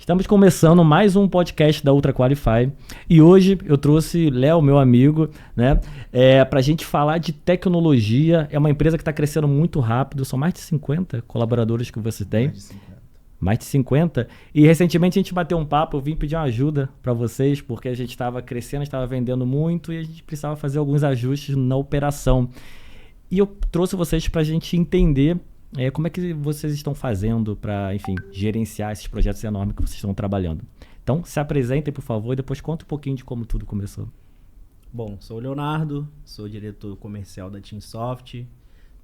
Estamos começando mais um podcast da Ultra Qualify e hoje eu trouxe Léo, meu amigo, né, para a gente falar de tecnologia. É uma empresa que está crescendo muito rápido, são mais de 50 colaboradores que você tem. Mais de 50. Mais de 50. E recentemente a gente bateu um papo, eu vim pedir uma ajuda para vocês, porque a gente estava crescendo, estava vendendo muito e a gente precisava fazer alguns ajustes na operação. E eu trouxe vocês para a gente entender como é que vocês estão fazendo para, enfim, gerenciar esses projetos enormes que vocês estão trabalhando. Então, se apresentem, por favor, e depois conta um pouquinho de como tudo começou. Bom, sou o Leonardo, sou diretor comercial da TeamSoft,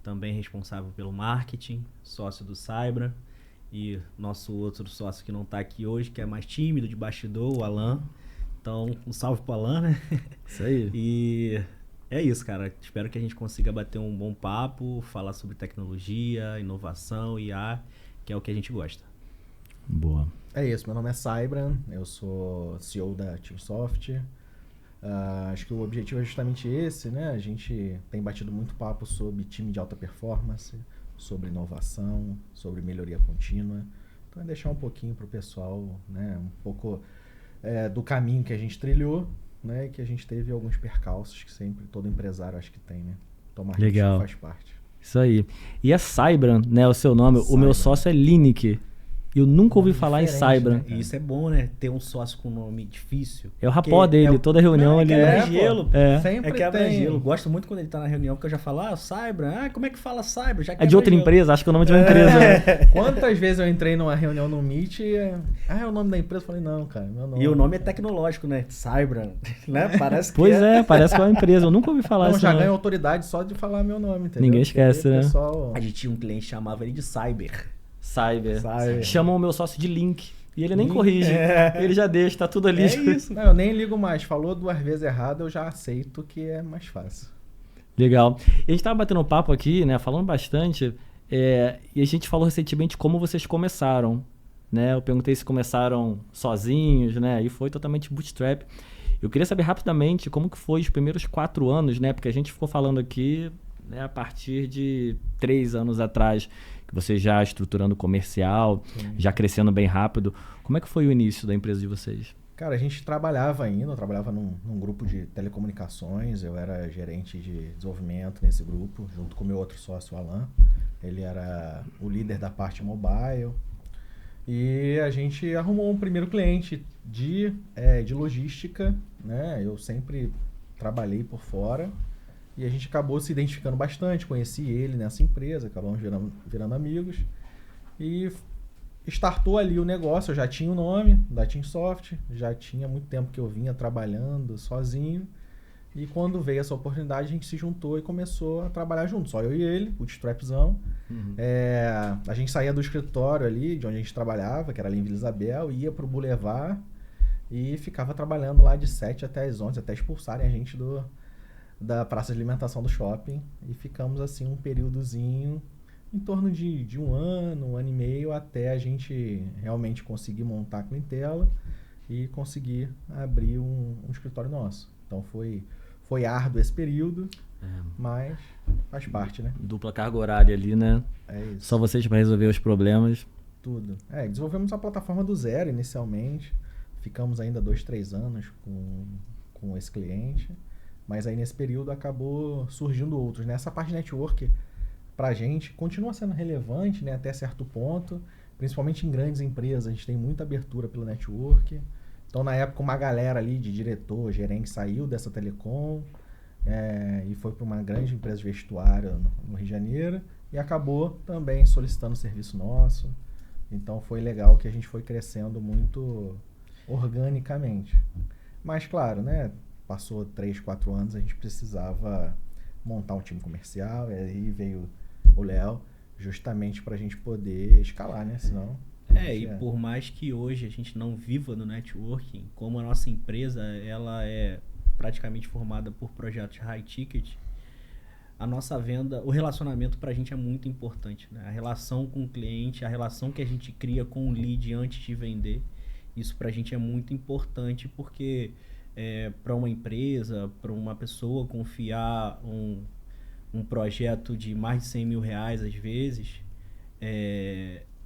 também responsável pelo marketing, sócio do Cybra, e nosso outro sócio que não está aqui hoje, que é mais tímido, de bastidor, o Alan. Então, um salve pro Alan, né? Isso aí. E é isso, cara. Espero que a gente consiga bater um bom papo, falar sobre tecnologia, inovação, IA, que é o que a gente gosta. Boa. É isso, meu nome é Cybran, eu sou CEO da TeamSoft. Acho que o objetivo é justamente esse, né? A gente tem batido muito papo sobre time de alta performance, sobre inovação, sobre melhoria contínua. Então é deixar um pouquinho para o pessoal, né? Um pouco do caminho que a gente trilhou, né? E que a gente teve alguns percalços que sempre todo empresário acho que tem, né? Tomar Legal. risco faz parte. Isso aí. E é Cybran, né? O seu nome. Cybran. O meu sócio é Lineker. Eu nunca ouvi falar em Diferente, Cybran. né? E isso é bom, né? Ter um sócio com nome difícil. É o rapó dele, toda reunião ele... quebra-gelo. Sempre É quebra-gelo. tem. Gosto muito quando ele tá na reunião, porque eu já falo, Cybra, como é que fala Cybra? Já É de outra quebra-gelo. empresa, acho que é o nome de uma empresa. Né? Quantas vezes eu entrei numa reunião no Meet e... é o nome da empresa? Eu falei, não, cara, meu nome. E o nome é tecnológico, né? Cybra, né? Parece que Pois é, parece que é uma empresa. Eu nunca ouvi falar Não, isso. já não. ganho autoridade só de falar meu nome, entendeu? Ninguém esquece, Porque o né? pessoal... A gente tinha um cliente que chamava ele de Cyber. Cyber. Cyber. Chamam o meu sócio de Link. E ele nem Link. corrige. Ele já deixa, tá tudo ali. É isso. Não, eu nem ligo mais. Falou 2 vezes errado, eu já aceito que é mais fácil. Legal. E a gente tava batendo um papo aqui, né? Falando bastante. E a gente falou recentemente como vocês começaram. Né? Eu perguntei se começaram sozinhos, né? E foi totalmente bootstrap. Eu queria saber rapidamente como que foi os primeiros 4 anos, né? Porque a gente ficou falando aqui, né, a partir de 3 anos atrás, que você já estruturando comercial, já crescendo bem rápido. Como é que foi o início da empresa de vocês? Cara, a gente trabalhava ainda, eu trabalhava num grupo de telecomunicações, eu era gerente de desenvolvimento nesse grupo, junto com o meu outro sócio, o Alan. Ele era o líder da parte mobile. E a gente arrumou um primeiro cliente de logística, né? Eu sempre trabalhei por fora. E a gente acabou se identificando bastante, conheci ele nessa empresa, acabamos virando amigos. E startou ali o negócio, eu já tinha o nome da TeamSoft, já tinha muito tempo que eu vinha trabalhando sozinho. E quando veio essa oportunidade, a gente se juntou e começou a trabalhar junto. Só eu e ele, o Strapzão. A gente saía do escritório ali, de onde a gente trabalhava, que era ali em Vila Isabel, ia pro Boulevard e ficava trabalhando lá de 7 até as 11, até expulsarem a gente da praça de alimentação do shopping. E ficamos assim um períodozinho em torno de um ano e meio, até a gente realmente conseguir montar a clientela e conseguir abrir um escritório nosso. Então foi árduo esse período, mas faz parte, né? Dupla carga horária ali, né? É isso. Só vocês para resolver os problemas. Tudo. Desenvolvemos a plataforma do zero inicialmente. Ficamos ainda 2, 3 anos com esse cliente. Mas aí nesse período acabou surgindo outros, né? Essa parte de network, pra gente, continua sendo relevante, né? Até certo ponto. Principalmente em grandes empresas, a gente tem muita abertura pelo network. Então, na época, uma galera ali de diretor, gerente, saiu dessa telecom e foi para uma grande empresa de vestuário no Rio de Janeiro e acabou também solicitando serviço nosso. Então, foi legal que a gente foi crescendo muito organicamente. Mas, claro, né? Passou 3, 4 anos, a gente precisava montar um time comercial, e aí veio o Léo justamente para a gente poder escalar, né? Senão... E por mais que hoje a gente não viva no networking, como a nossa empresa ela é praticamente formada por projetos high ticket, a nossa venda, o relacionamento pra gente é muito importante, né? A relação com o cliente, a relação que a gente cria com o lead antes de vender, isso pra gente é muito importante, porque para uma empresa, para uma pessoa confiar um projeto de mais de 100 mil reais às vezes,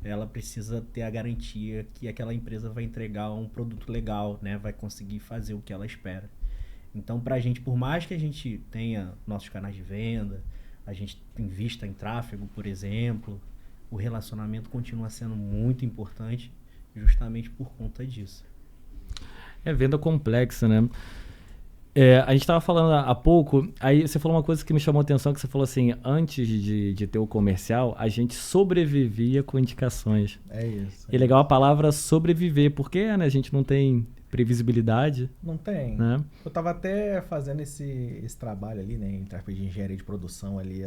ela precisa ter a garantia que aquela empresa vai entregar um produto legal, né? Vai conseguir fazer o que ela espera. Então, pra gente, por mais que a gente tenha nossos canais de venda, a gente invista em tráfego, por exemplo, o relacionamento continua sendo muito importante justamente por conta disso. É venda complexa, né? A gente estava falando há pouco, aí você falou uma coisa que me chamou a atenção, que você falou assim, antes de ter o comercial, a gente sobrevivia com indicações. É isso. E legal a palavra sobreviver, porque né, a gente não tem previsibilidade. Não tem. Né? Eu estava até fazendo esse trabalho ali, né, em termos de engenharia de produção ali,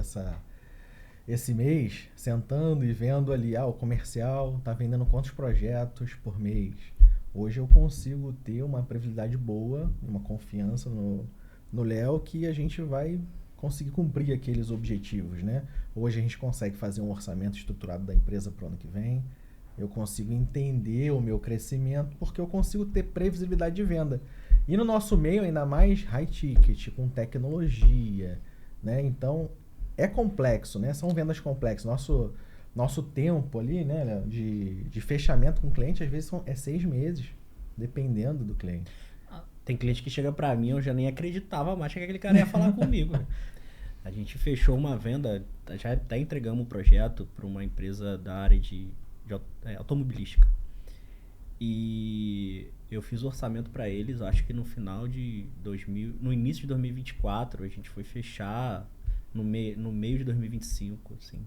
esse mês, sentando e vendo ali, o comercial tá vendendo quantos projetos por mês. Hoje eu consigo ter uma previsibilidade boa, uma confiança no Léo, que a gente vai conseguir cumprir aqueles objetivos, né? Hoje a gente consegue fazer um orçamento estruturado da empresa para o ano que vem. Eu consigo entender o meu crescimento porque eu consigo ter previsibilidade de venda. E no nosso meio, ainda mais high ticket, com tecnologia, né? Então, é complexo, né? São vendas complexas. Nosso tempo ali, né, de fechamento com o cliente, às vezes é 6 meses, dependendo do cliente. Tem cliente que chega pra mim, eu já nem acreditava mais que aquele cara ia falar comigo. A gente fechou uma venda, já até entregamos um projeto para uma empresa da área de automobilística. E eu fiz o orçamento para eles, acho que no início de 2024, a gente foi fechar no meio de 2025, assim.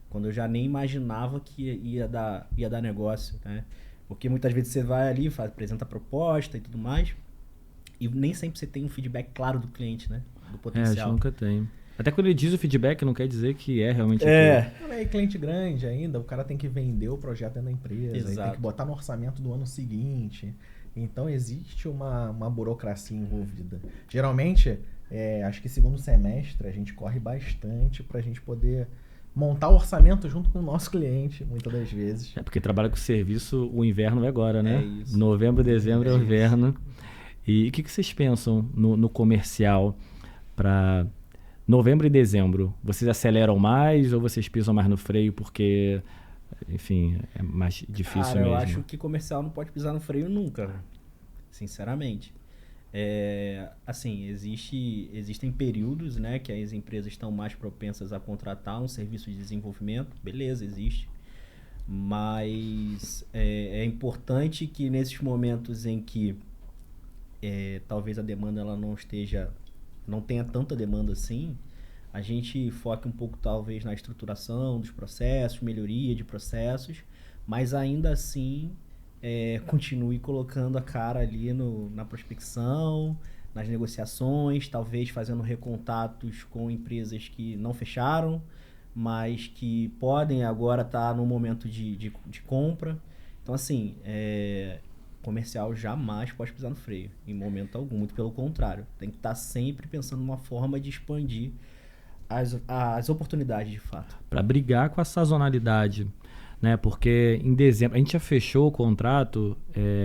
Quando eu já nem imaginava que ia dar negócio, né? Porque muitas vezes você vai ali, apresenta a proposta e tudo mais, e nem sempre você tem um feedback claro do cliente, né? Do potencial. A gente nunca tem. Até quando ele diz o feedback, não quer dizer que é realmente aquilo. Não é cliente grande ainda, o cara tem que vender o projeto dentro da empresa, tem que botar no orçamento do ano seguinte. Então existe uma burocracia envolvida. Geralmente, acho que segundo semestre a gente corre bastante para a gente poder montar o orçamento junto com o nosso cliente, muitas das vezes. Porque trabalha com serviço, o inverno é agora, né? É isso. Novembro, dezembro é o inverno. E o que vocês pensam no comercial para novembro e dezembro? Vocês aceleram mais ou vocês pisam mais no freio porque, enfim, é mais difícil mesmo? Eu acho que comercial não pode pisar no freio nunca, sinceramente. Assim, existem períodos, né, que as empresas estão mais propensas a contratar um serviço de desenvolvimento, beleza, existe, mas é importante que nesses momentos em que talvez a demanda ela não tenha tanta demanda assim, a gente foque um pouco talvez na estruturação dos processos, melhoria de processos, mas ainda assim continue colocando a cara ali na prospecção, nas negociações, talvez fazendo recontatos com empresas que não fecharam, mas que podem agora estar no momento de compra. Então, assim, comercial jamais pode pisar no freio, em momento algum, muito pelo contrário. Tem que estar sempre pensando numa forma de expandir as oportunidades de fato. Para brigar com a sazonalidade. Né? Porque em dezembro, a gente já fechou o contrato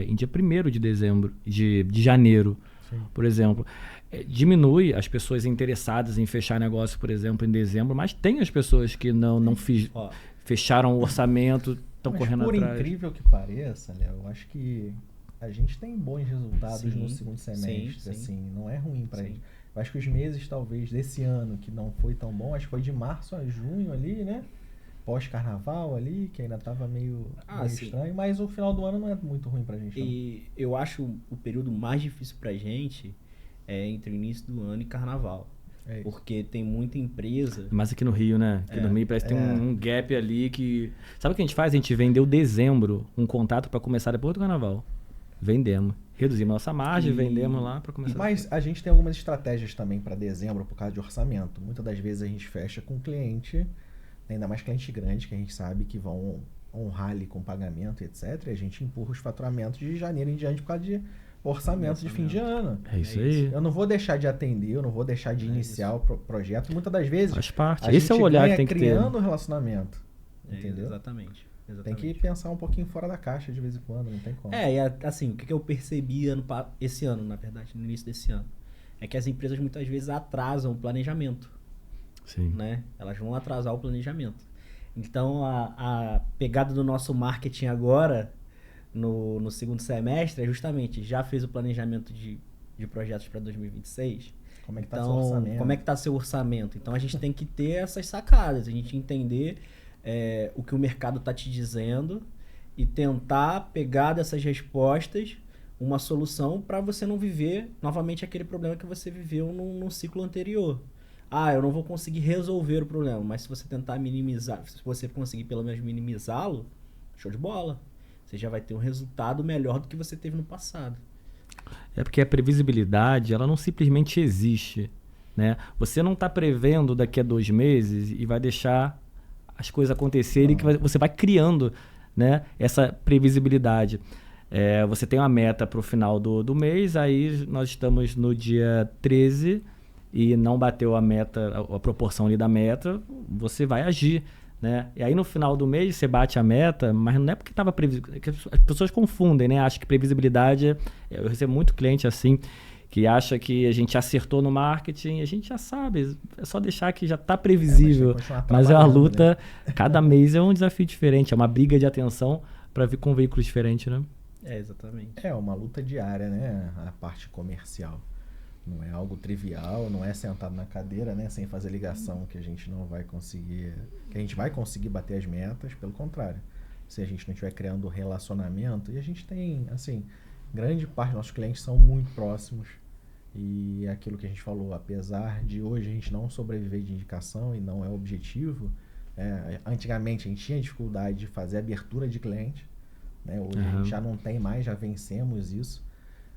em dia 1º de dezembro, de janeiro, sim, por exemplo. Diminui as pessoas interessadas em fechar negócio, por exemplo, em dezembro, mas tem as pessoas que não fecharam o orçamento, estão correndo atrás. Por incrível que pareça, Léo, eu acho que a gente tem bons resultados no segundo semestre, sim. Assim, não é ruim pra gente. Eu acho que os meses, talvez, desse ano, que não foi tão bom, acho que foi de março a junho ali, né? Pós-carnaval ali, que ainda estava meio estranho, mas o final do ano não é muito ruim pra gente. E eu acho o período mais difícil pra gente entre o início do ano e carnaval. Porque tem muita empresa... Mas aqui no Rio, né? Aqui no Rio parece que tem um gap ali que... Sabe o que a gente faz? A gente vendeu dezembro um contato para começar depois do carnaval. Vendemos. Reduzimos nossa margem, vendemos lá para começar. Mas a gente tem algumas estratégias também para dezembro por causa de orçamento. Muitas das vezes a gente fecha com o cliente... Ainda mais clientes grandes que a gente sabe que vão honrar ali com pagamento, etc. E a gente empurra os faturamentos de janeiro em diante por causa de orçamento de fim de ano. É isso aí. Eu não vou deixar de atender, eu não vou deixar de iniciar o projeto. Muitas das vezes... Faz parte. Esse é o olhar que tem que ter. Criando o relacionamento. Entendeu? Exatamente. Tem que pensar um pouquinho fora da caixa de vez em quando, não tem como. E assim, o que eu percebi esse ano, na verdade, no início desse ano, é que as empresas muitas vezes atrasam o planejamento. Sim. Né? Elas vão atrasar o planejamento. Então, a pegada do nosso marketing agora, no segundo semestre, é justamente, já fez o planejamento de projetos para 2026? Como é que tá Então, seu orçamento? como é que está seu orçamento? Então, a gente tem que ter essas sacadas, a gente entender o que o mercado está te dizendo e tentar pegar dessas respostas uma solução para você não viver novamente aquele problema que você viveu num ciclo anterior. Eu não vou conseguir resolver o problema, mas se você tentar minimizar, se você conseguir pelo menos minimizá-lo, show de bola. Você já vai ter um resultado melhor do que você teve no passado. É porque a previsibilidade, ela não simplesmente existe, né? Você não está prevendo daqui a 2 meses e vai deixar as coisas acontecerem, que você vai criando, né, essa previsibilidade. Você tem uma meta para o final do mês, aí nós estamos no dia 13 e não bateu a meta, a proporção ali da meta, você vai agir, né? E aí no final do mês você bate a meta, mas não é porque estava previsível. As pessoas confundem, né? Acham que previsibilidade... Eu recebo muito cliente assim, que acha que a gente acertou no marketing, a gente já sabe, é só deixar que já está previsível. Mas é uma luta, né? Cada mês é um desafio diferente, é uma briga de atenção para vir com um veículo diferente, né? Exatamente. É uma luta diária, né? A parte comercial. Não é algo trivial, não é sentado na cadeira, né? Sem fazer ligação que a gente não vai conseguir... Que a gente vai conseguir bater as metas, pelo contrário. Se a gente não estiver criando relacionamento... E a gente tem, assim... Grande parte dos nossos clientes são muito próximos. E é aquilo que a gente falou, apesar de hoje a gente não sobreviver de indicação e não é o objetivo... antigamente a gente tinha dificuldade de fazer abertura de cliente, né? Hoje a gente já não tem mais, já vencemos isso.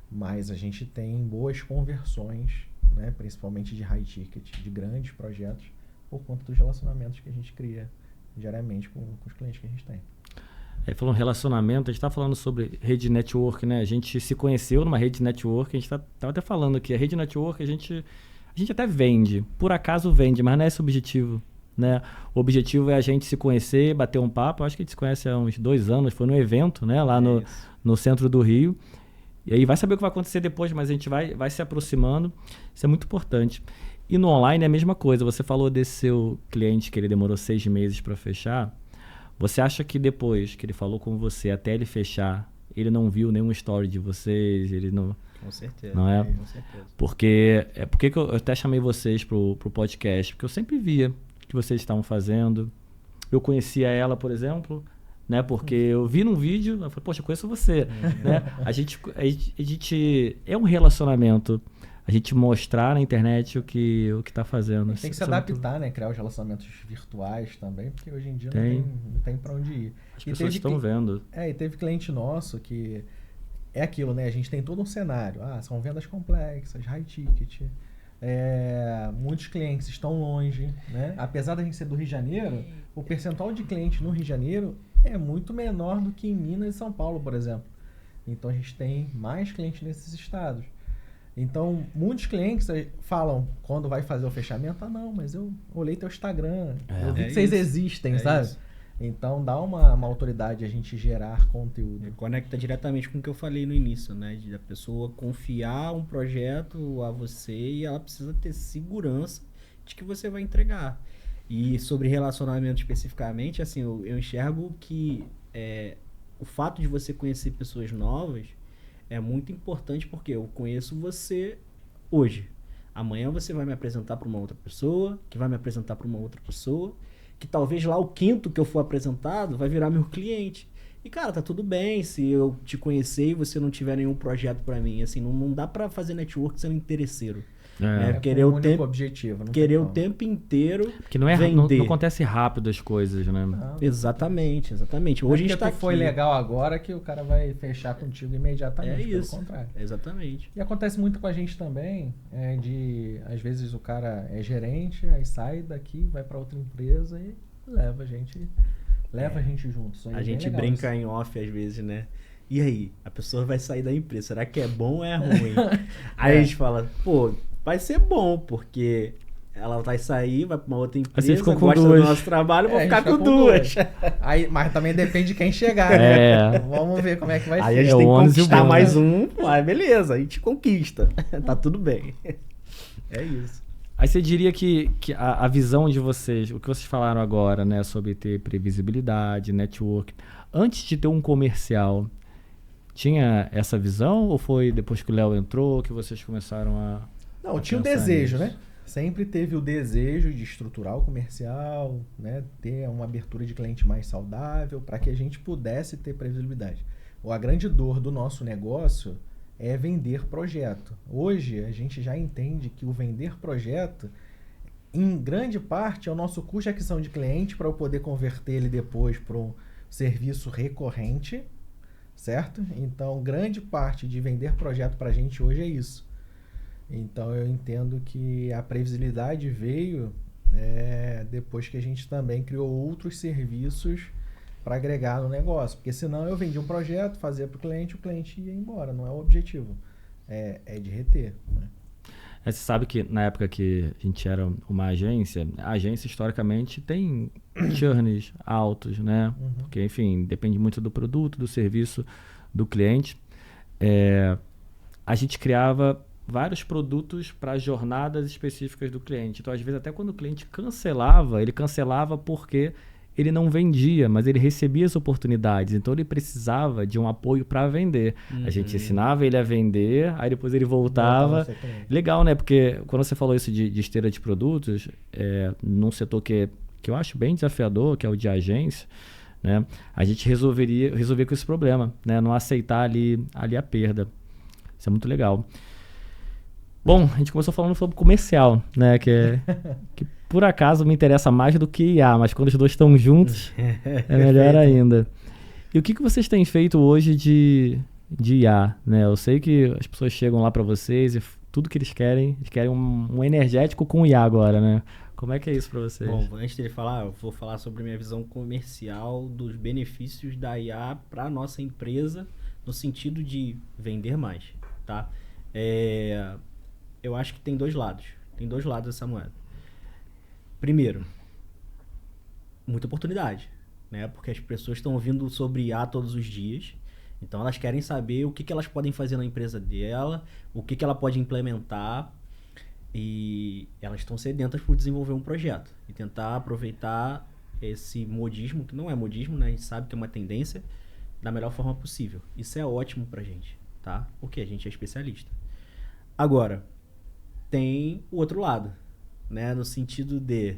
Mas a gente tem boas conversões, né, principalmente de high ticket, de grandes projetos, por conta dos relacionamentos que a gente cria diariamente com os clientes que a gente tem. Falando relacionamento, a gente está falando sobre rede network, né? A gente se conheceu numa rede network, a gente estava até falando que a rede network a gente até vende, por acaso vende, mas não é esse o objetivo, né? O objetivo é a gente se conhecer, bater um papo. Eu acho que a gente se conhece há uns 2 anos, foi num evento, né, lá no centro do Rio. E aí vai saber o que vai acontecer depois, mas a gente vai se aproximando. Isso é muito importante. E no online é a mesma coisa. Você falou desse seu cliente que ele demorou 6 meses para fechar. Você acha que depois que ele falou com você, até ele fechar, ele não viu nenhum story de vocês? Ele não... Com certeza. Não é? Com certeza. Porque que eu até chamei vocês pro podcast, porque eu sempre via o que vocês estavam fazendo. Eu conhecia ela, por exemplo... Né? Porque eu vi num vídeo, eu falei, poxa, eu conheço você. Né? A gente é um relacionamento. A gente mostrar na internet o que tá fazendo. Tem que se adaptar, né? Criar os relacionamentos virtuais também, porque hoje em dia não tem para onde ir. As pessoas estão vendo. E teve cliente nosso que é aquilo, né? A gente tem todo um cenário. São vendas complexas, high ticket. Muitos clientes estão longe, né? Apesar da gente ser do Rio de Janeiro, o percentual de clientes no Rio de Janeiro é muito menor do que em Minas e São Paulo, por exemplo. Então a gente tem mais clientes nesses estados. Então muitos clientes falam, quando vai fazer o fechamento, não, mas eu olhei teu Instagram, eu vi que vocês existem, sabe? Isso. Então dá uma autoridade a gente gerar conteúdo. Conecta diretamente com o que eu falei no início, né? De a pessoa confiar um projeto a você e ela precisa ter segurança de que você vai entregar. E sobre relacionamento especificamente, assim, eu enxergo que o fato de você conhecer pessoas novas é muito importante, porque eu conheço você hoje. Amanhã você vai me apresentar para uma outra pessoa, que vai me apresentar para uma outra pessoa, que talvez lá o 5º que eu for apresentado vai virar meu cliente. E, cara, tá tudo bem se eu te conhecer e você não tiver nenhum projeto para mim. Assim, não dá para fazer network sendo interesseiro. Querer o tempo objetivo, querer o tempo inteiro. Porque não acontece rápido as coisas, né? Não. Exatamente. Hoje a gente tá aqui. Foi legal agora que o cara vai fechar contigo imediatamente, pelo contrário. Exatamente. E acontece muito com a gente também, às vezes o cara é gerente, aí sai daqui, vai para outra empresa e leva a gente junto. Isso aí a gente brinca em off às vezes, né? E aí, a pessoa vai sair da empresa, será que é bom ou é ruim? Aí a gente fala, vai ser bom, porque ela vai sair, vai pra uma outra empresa, gosta do nosso trabalho, vou ficar com duas. Aí, mas também depende de quem chegar, né? Vamos ver como é que vai ser. Aí a gente tem que conquistar mais um, beleza, a gente conquista. Tá tudo bem. É isso. Aí você diria que a visão de vocês, o que vocês falaram agora, né, sobre ter previsibilidade, network, antes de ter um comercial, tinha essa visão ou foi depois que o Léo entrou que vocês começaram a Não, tinha o pensar desejo, nisso? né? Sempre teve o desejo de estruturar o comercial, né? Ter uma abertura de cliente mais saudável para que a gente pudesse ter previsibilidade. A grande dor do nosso negócio é vender projeto. Hoje a gente já entende que o vender projeto, em grande parte, é o nosso custo de aquisição de cliente para eu poder converter ele depois para um serviço recorrente, certo? Então, grande parte de vender projeto para a gente hoje é isso. Então, eu entendo que a previsibilidade veio depois que a gente também criou outros serviços para agregar no negócio. Porque senão eu vendia um projeto, fazia para o cliente ia embora. Não é o objetivo. É de reter, né? Você sabe que na época que a gente era uma agência, a agência historicamente tem churns altos, né? Uhum. Porque, enfim, depende muito do produto, do serviço do cliente. A gente criava vários produtos para jornadas específicas do cliente. Então, às vezes, até quando o cliente cancelava, ele cancelava porque ele não vendia, mas ele recebia as oportunidades. Então, ele precisava de um apoio para vender. A gente ensinava ele a vender, aí depois ele voltava. Legal, né? Porque quando você falou isso de esteira de produtos, num setor que eu acho bem desafiador, que é o de agência, né? A gente resolvia com esse problema, né? Não aceitar ali a perda. Isso é muito legal. Bom, a gente começou falando sobre comercial, né? Que por acaso me interessa mais do que IA, mas quando os dois estão juntos, é melhor ainda. E o que vocês têm feito hoje de IA, né? Eu sei que as pessoas chegam lá para vocês e tudo que eles querem um energético com IA agora, né? Como é que é isso para vocês? Bom, antes de falar, eu vou falar sobre minha visão comercial dos benefícios da IA para a nossa empresa, no sentido de vender mais, tá? Eu acho que tem dois lados dessa moeda. Primeiro, muita oportunidade, né? Porque as pessoas estão ouvindo sobre IA todos os dias, então elas querem saber o que elas podem fazer na empresa dela, o que ela pode implementar, e elas estão sedentas por desenvolver um projeto e tentar aproveitar esse modismo, que não é modismo, né? A gente sabe que é uma tendência, da melhor forma possível. Isso é ótimo pra gente, tá? Porque a gente é especialista. Agora, tem o outro lado, né? No sentido de,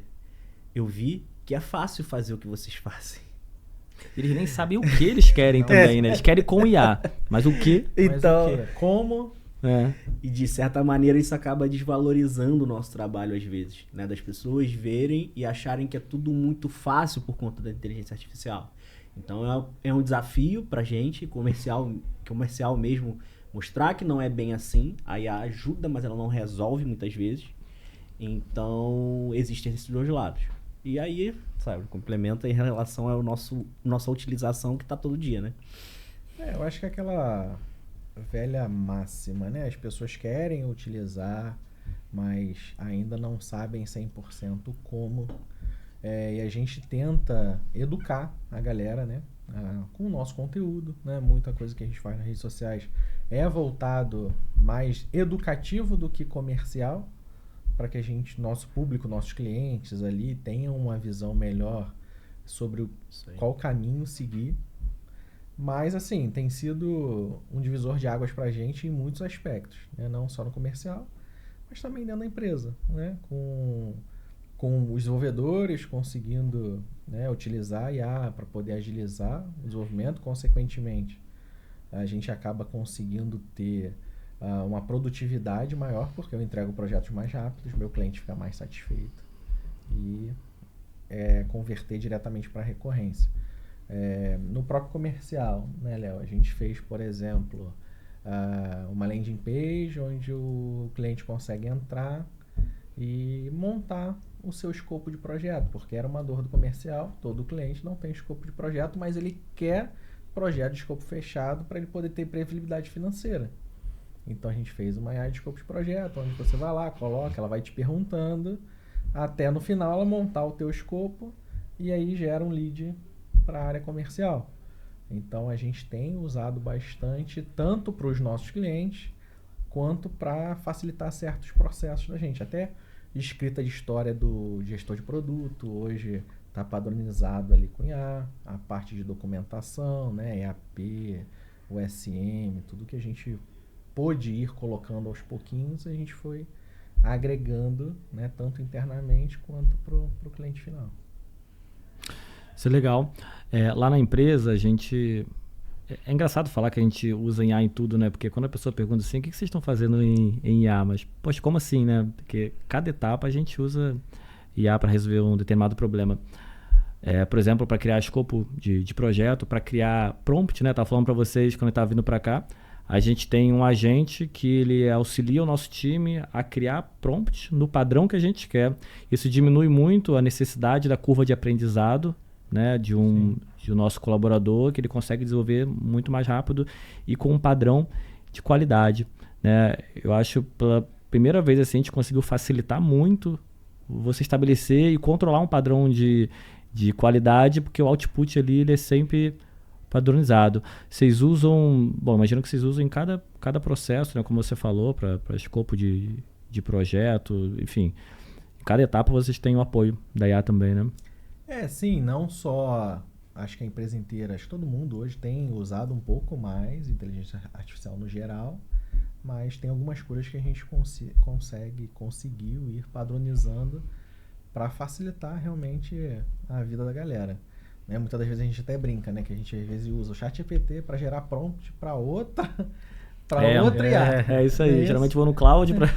eu vi que é fácil fazer o que vocês fazem. Eles nem sabem o que eles querem também, né? Eles querem com IA, mas o que? Então, Mas o quê? Como? E de certa maneira isso acaba desvalorizando o nosso trabalho às vezes, né? Das pessoas verem e acharem que é tudo muito fácil por conta da inteligência artificial. Então é um desafio pra gente, comercial mesmo, mostrar que não é bem assim. A IA ajuda, mas ela não resolve muitas vezes. Então, existem esses dois lados. E aí, sabe, complementa em relação à nossa utilização que tá todo dia, né? Eu acho que é aquela velha máxima, né? As pessoas querem utilizar, mas ainda não sabem 100% como. E a gente tenta educar a galera, né? Com o nosso conteúdo, né? Muita coisa que a gente faz nas redes sociais é voltado mais educativo do que comercial, para que nosso público, nossos clientes ali tenham uma visão melhor sobre qual caminho seguir. Mas, assim, tem sido um divisor de águas para a gente em muitos aspectos, né? Não só no comercial, mas também dentro da empresa, né? Com os desenvolvedores conseguindo, né, utilizar a IA para poder agilizar o desenvolvimento, consequentemente, a gente acaba conseguindo ter uma produtividade maior, porque eu entrego projetos mais rápidos, meu cliente fica mais satisfeito e converter diretamente para recorrência. No próprio comercial, né, Léo? A gente fez, por exemplo, uma landing page onde o cliente consegue entrar e montar o seu escopo de projeto, porque era uma dor do comercial, todo cliente não tem escopo de projeto, mas ele quer projeto de escopo fechado para ele poder ter previsibilidade financeira. Então a gente fez uma área de escopo de projeto, onde você vai lá, coloca, ela vai te perguntando, até no final ela montar o teu escopo e aí gera um lead para a área comercial. Então a gente tem usado bastante, tanto para os nossos clientes, quanto para facilitar certos processos da gente. Até escrita de história do gestor de produto, hoje está padronizado ali com IA, a parte de documentação, né, EAP, o SM, tudo que a gente pôde ir colocando aos pouquinhos, a gente foi agregando, né, tanto internamente quanto para o cliente final. Isso é legal. Lá na empresa, a gente... É engraçado falar que a gente usa IA em tudo, né? Porque quando a pessoa pergunta assim, o que vocês estão fazendo em IA? Mas, poxa, como assim, né? Porque cada etapa a gente usa IA para resolver um determinado problema. Por exemplo, para criar escopo de projeto, para criar prompt, né? Estava falando para vocês quando eu estava vindo para cá. A gente tem um agente que ele auxilia o nosso time a criar prompt no padrão que a gente quer. Isso diminui muito a necessidade da curva de aprendizado, né, de um nosso colaborador, que ele consegue desenvolver muito mais rápido e com um padrão de qualidade, né? Eu acho que pela primeira vez assim, a gente conseguiu facilitar muito você estabelecer e controlar um padrão de qualidade, porque o output ali ele é sempre padronizado. Vocês usam, bom, imagino que vocês usam em cada processo, né, como você falou, para escopo de projeto, enfim, em cada etapa vocês têm o apoio da IA também, né? Sim, não só, acho que a empresa inteira, acho que todo mundo hoje tem usado um pouco mais inteligência artificial no geral, mas tem algumas coisas que a gente conseguiu ir padronizando para facilitar realmente a vida da galera. Né? Muitas das vezes a gente até brinca, né, que a gente às vezes usa o ChatGPT para gerar prompt para outra IA. É isso aí. Geralmente vou no cloud para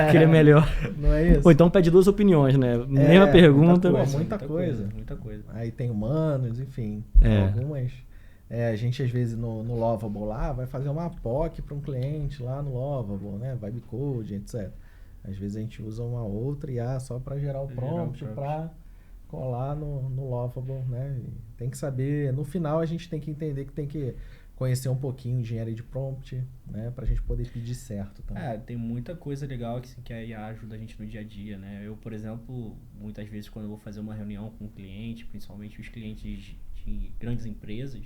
criar melhor. Não é isso? Ou então pede duas opiniões, né? Mesma pergunta. Muita coisa. Aí tem humanos, enfim. Algumas. A gente às vezes no Lovable lá vai fazer uma POC para um cliente lá no Lovable, né? Vibe Code, etc. Às vezes a gente usa uma outra IA só para gerar o prompt, para colar no Lovable, né? E tem que saber, no final a gente tem que entender que tem que conhecer um pouquinho de engenharia de prompt, né, pra gente poder pedir certo também. Tem muita coisa legal que a IA ajuda a gente no dia a dia, né? Eu, por exemplo, muitas vezes quando eu vou fazer uma reunião com um cliente, principalmente os clientes de grandes empresas,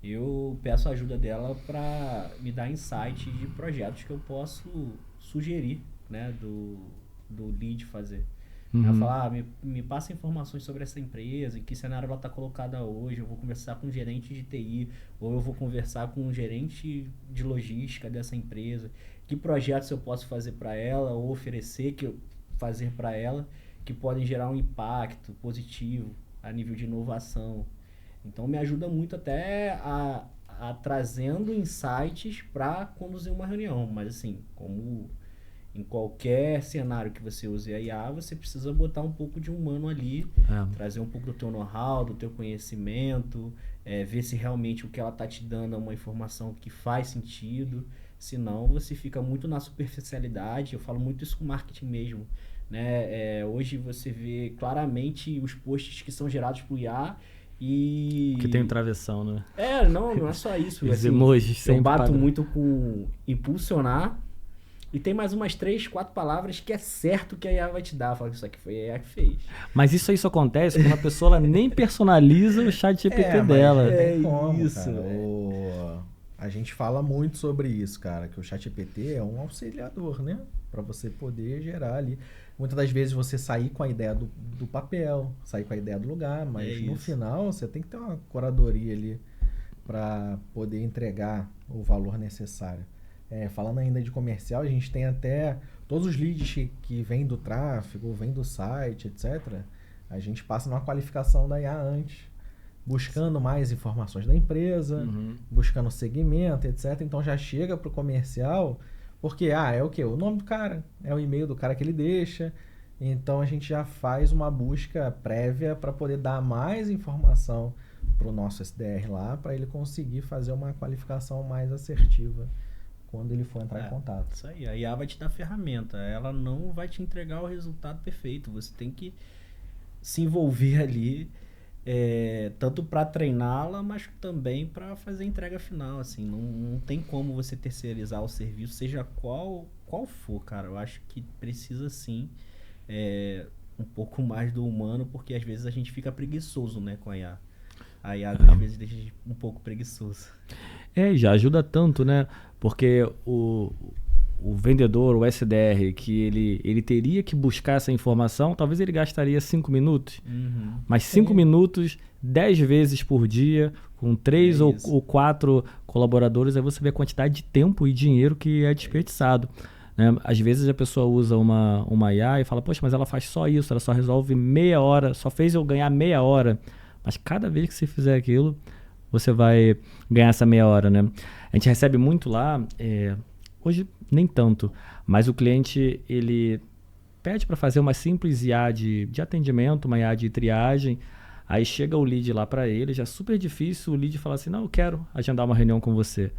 eu peço a ajuda dela para me dar insights de projetos que eu posso sugerir, né, do lead fazer. Ela fala, me passa informações sobre essa empresa, em que cenário ela está colocada hoje, eu vou conversar com um gerente de TI, ou eu vou conversar com um gerente de logística dessa empresa, que projetos eu posso fazer para ela, ou fazer para ela, que podem gerar um impacto positivo a nível de inovação. Então me ajuda muito até a trazendo insights para conduzir uma reunião, mas assim, como em qualquer cenário que você use a IA, você precisa botar um pouco de humano ali, trazer um pouco do teu know-how, do teu conhecimento, ver se realmente o que ela está te dando é uma informação que faz sentido, senão você fica muito na superficialidade. Eu falo muito isso com marketing mesmo, né? Hoje você vê claramente os posts que são gerados por IA e... Que tem um travessão, né? Não é só isso. Os assim, emojis sempre eu bato muito com impulsionar. E tem mais umas 3, 4 palavras que é certo que a IA vai te dar. Fala que isso aqui foi a IA que fez. Mas isso acontece quando a pessoa ela nem personaliza o chat GPT dela. Isso. Cara. A gente fala muito sobre isso, cara. Que o chat GPT é um auxiliador, né? Para você poder gerar ali. Muitas das vezes você sair com a ideia do papel, sair com a ideia do lugar. Mas no final você tem que ter uma curadoria ali para poder entregar o valor necessário. Falando ainda de comercial, a gente tem até todos os leads que vêm do tráfego, vêm do site, etc. A gente passa numa qualificação da IA antes, buscando mais informações da empresa, buscando segmento, etc. Então já chega para o comercial, porque é o quê? O nome do cara, é o e-mail do cara que ele deixa. Então a gente já faz uma busca prévia para poder dar mais informação para o nosso SDR lá, para ele conseguir fazer uma qualificação mais assertiva quando ele for entrar em contato. Isso aí, a IA vai te dar ferramenta, ela não vai te entregar o resultado perfeito, você tem que se envolver ali, tanto para treiná-la, mas também para fazer a entrega final, assim, não tem como você terceirizar o serviço, seja qual for, cara. Eu acho que precisa sim um pouco mais do humano, porque às vezes a gente fica preguiçoso, né, com a IA. A IA às vezes deixa a gente um pouco preguiçoso. Já ajuda tanto, né? Porque o vendedor, o SDR, que ele teria que buscar essa informação, talvez ele gastaria 5 minutos. Mas 5 minutos, 10 vezes por dia, com 3 ou 4 colaboradores, aí você vê a quantidade de tempo e dinheiro que é desperdiçado. Né? Às vezes a pessoa usa uma IA e fala, poxa, mas ela faz só isso, ela só resolve meia hora, só fez eu ganhar meia hora. Mas cada vez que você fizer aquilo, você vai ganhar essa meia hora, né? A gente recebe muito lá, hoje nem tanto, mas o cliente, ele pede para fazer uma simples IA de atendimento, uma IA de triagem, aí chega o lead lá para ele, já é super difícil o lead falar assim, não, eu quero agendar uma reunião com você.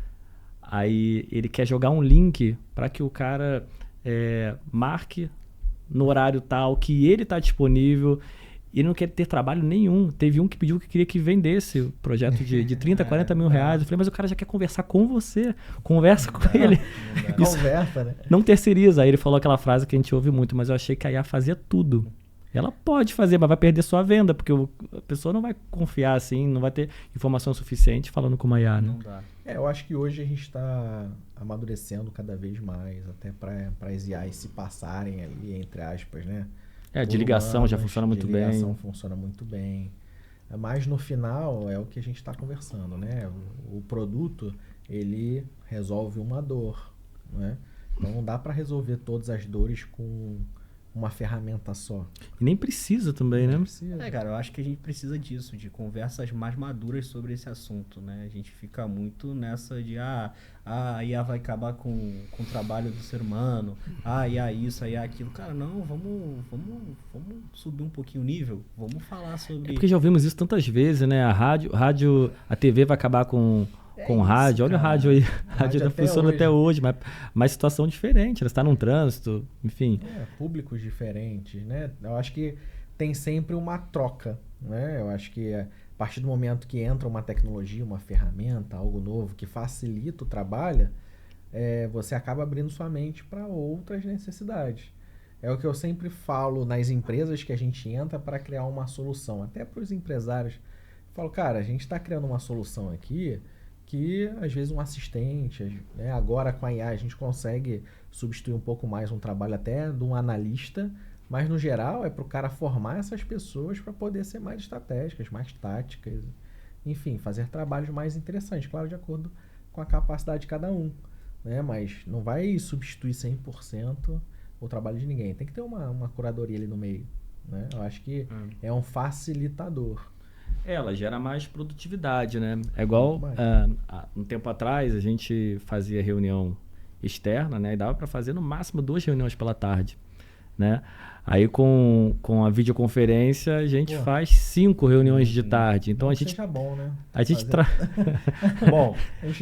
Aí ele quer jogar um link para que o cara marque no horário tal, que ele está disponível. Ele não quer ter trabalho nenhum. Teve um que pediu que queria que vendesse o projeto de 30, 40 mil reais. Eu falei, mas o cara já quer conversar com você. Conversa com ele. Conversa, né? Não terceiriza. Aí ele falou aquela frase que a gente ouve muito, mas eu achei que a IA fazia tudo. Ela pode fazer, mas vai perder sua venda, porque a pessoa não vai confiar assim, não vai ter informação suficiente falando com uma IA, né? Não dá. Eu acho que hoje a gente está amadurecendo cada vez mais, até para as IAs se passarem ali, entre aspas, né? De ligação já funciona muito bem. De ligação funciona muito bem. Mas no final é o que a gente está conversando, né? O produto, ele resolve uma dor, né? Então não dá para resolver todas as dores com uma ferramenta só. E nem precisa também, né? Não precisa. Cara, eu acho que a gente precisa disso, de conversas mais maduras sobre esse assunto, né? A gente fica muito nessa de, a IA vai acabar com o trabalho do ser humano, a IA isso, a IA aquilo. Cara, não, vamos subir um pouquinho o nível, vamos falar sobre... Porque já ouvimos isso tantas vezes, né? A TV vai acabar com rádio. Olha o rádio aí. Rádio ainda funciona até hoje, mas situação diferente. Você está num trânsito, enfim. Públicos diferentes, né? Eu acho que tem sempre uma troca, né? Eu acho que a partir do momento que entra uma tecnologia, uma ferramenta, algo novo que facilita o trabalho, você acaba abrindo sua mente para outras necessidades. É o que eu sempre falo nas empresas que a gente entra para criar uma solução. Até para os empresários. Eu falo, cara, a gente está criando uma solução aqui que às vezes um assistente, né? Agora com a IA a gente consegue substituir um pouco mais um trabalho até de um analista, mas no geral é para o cara formar essas pessoas para poder ser mais estratégicas, mais táticas, enfim, fazer trabalhos mais interessantes, claro, de acordo com a capacidade de cada um, né? Mas não vai substituir 100% o trabalho de ninguém, tem que ter uma curadoria ali no meio, né? Eu acho que é um facilitador. Ela gera mais produtividade, né? É igual, um tempo atrás, a gente fazia reunião externa, né? E dava para fazer no máximo 2 reuniões pela tarde, né? Aí com a videoconferência, a gente faz 5 reuniões de tarde. Então a gente... Seja bom, né? A gente Bom,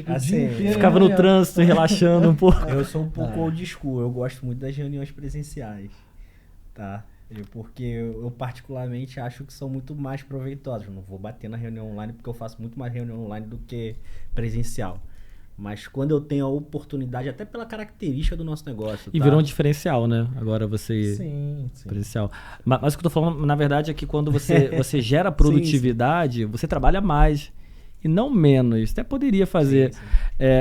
assim, ficava no trânsito relaxando um pouco. Eu sou um pouco old school, eu gosto muito das reuniões presenciais, tá? Porque eu particularmente acho que são muito mais proveitosas. Eu não vou bater na reunião online porque eu faço muito mais reunião online do que presencial. Mas quando eu tenho a oportunidade, até pela característica do nosso negócio. E virou um diferencial, né? Agora você... Sim. Presencial. Mas o que eu tô falando, na verdade, é que quando você gera produtividade, você trabalha mais e não menos. Até poderia fazer. Sim.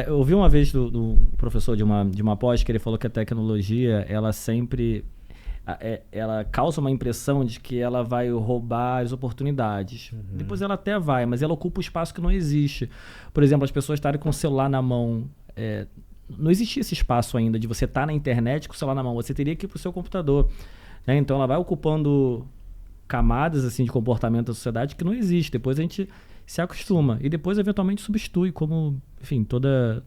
Eu ouvi uma vez do professor de uma pós que ele falou que a tecnologia, ela sempre... ela causa uma impressão de que ela vai roubar as oportunidades. Depois ela até vai, mas ela ocupa o espaço que não existe. Por exemplo, as pessoas estarem com o celular na mão. Não existia esse espaço ainda de você estar na internet com o celular na mão. Você teria que ir para o seu computador. Né? Então ela vai ocupando camadas assim, de comportamento da sociedade que não existe. Depois a gente se acostuma. E depois, eventualmente, substitui, como, enfim, toda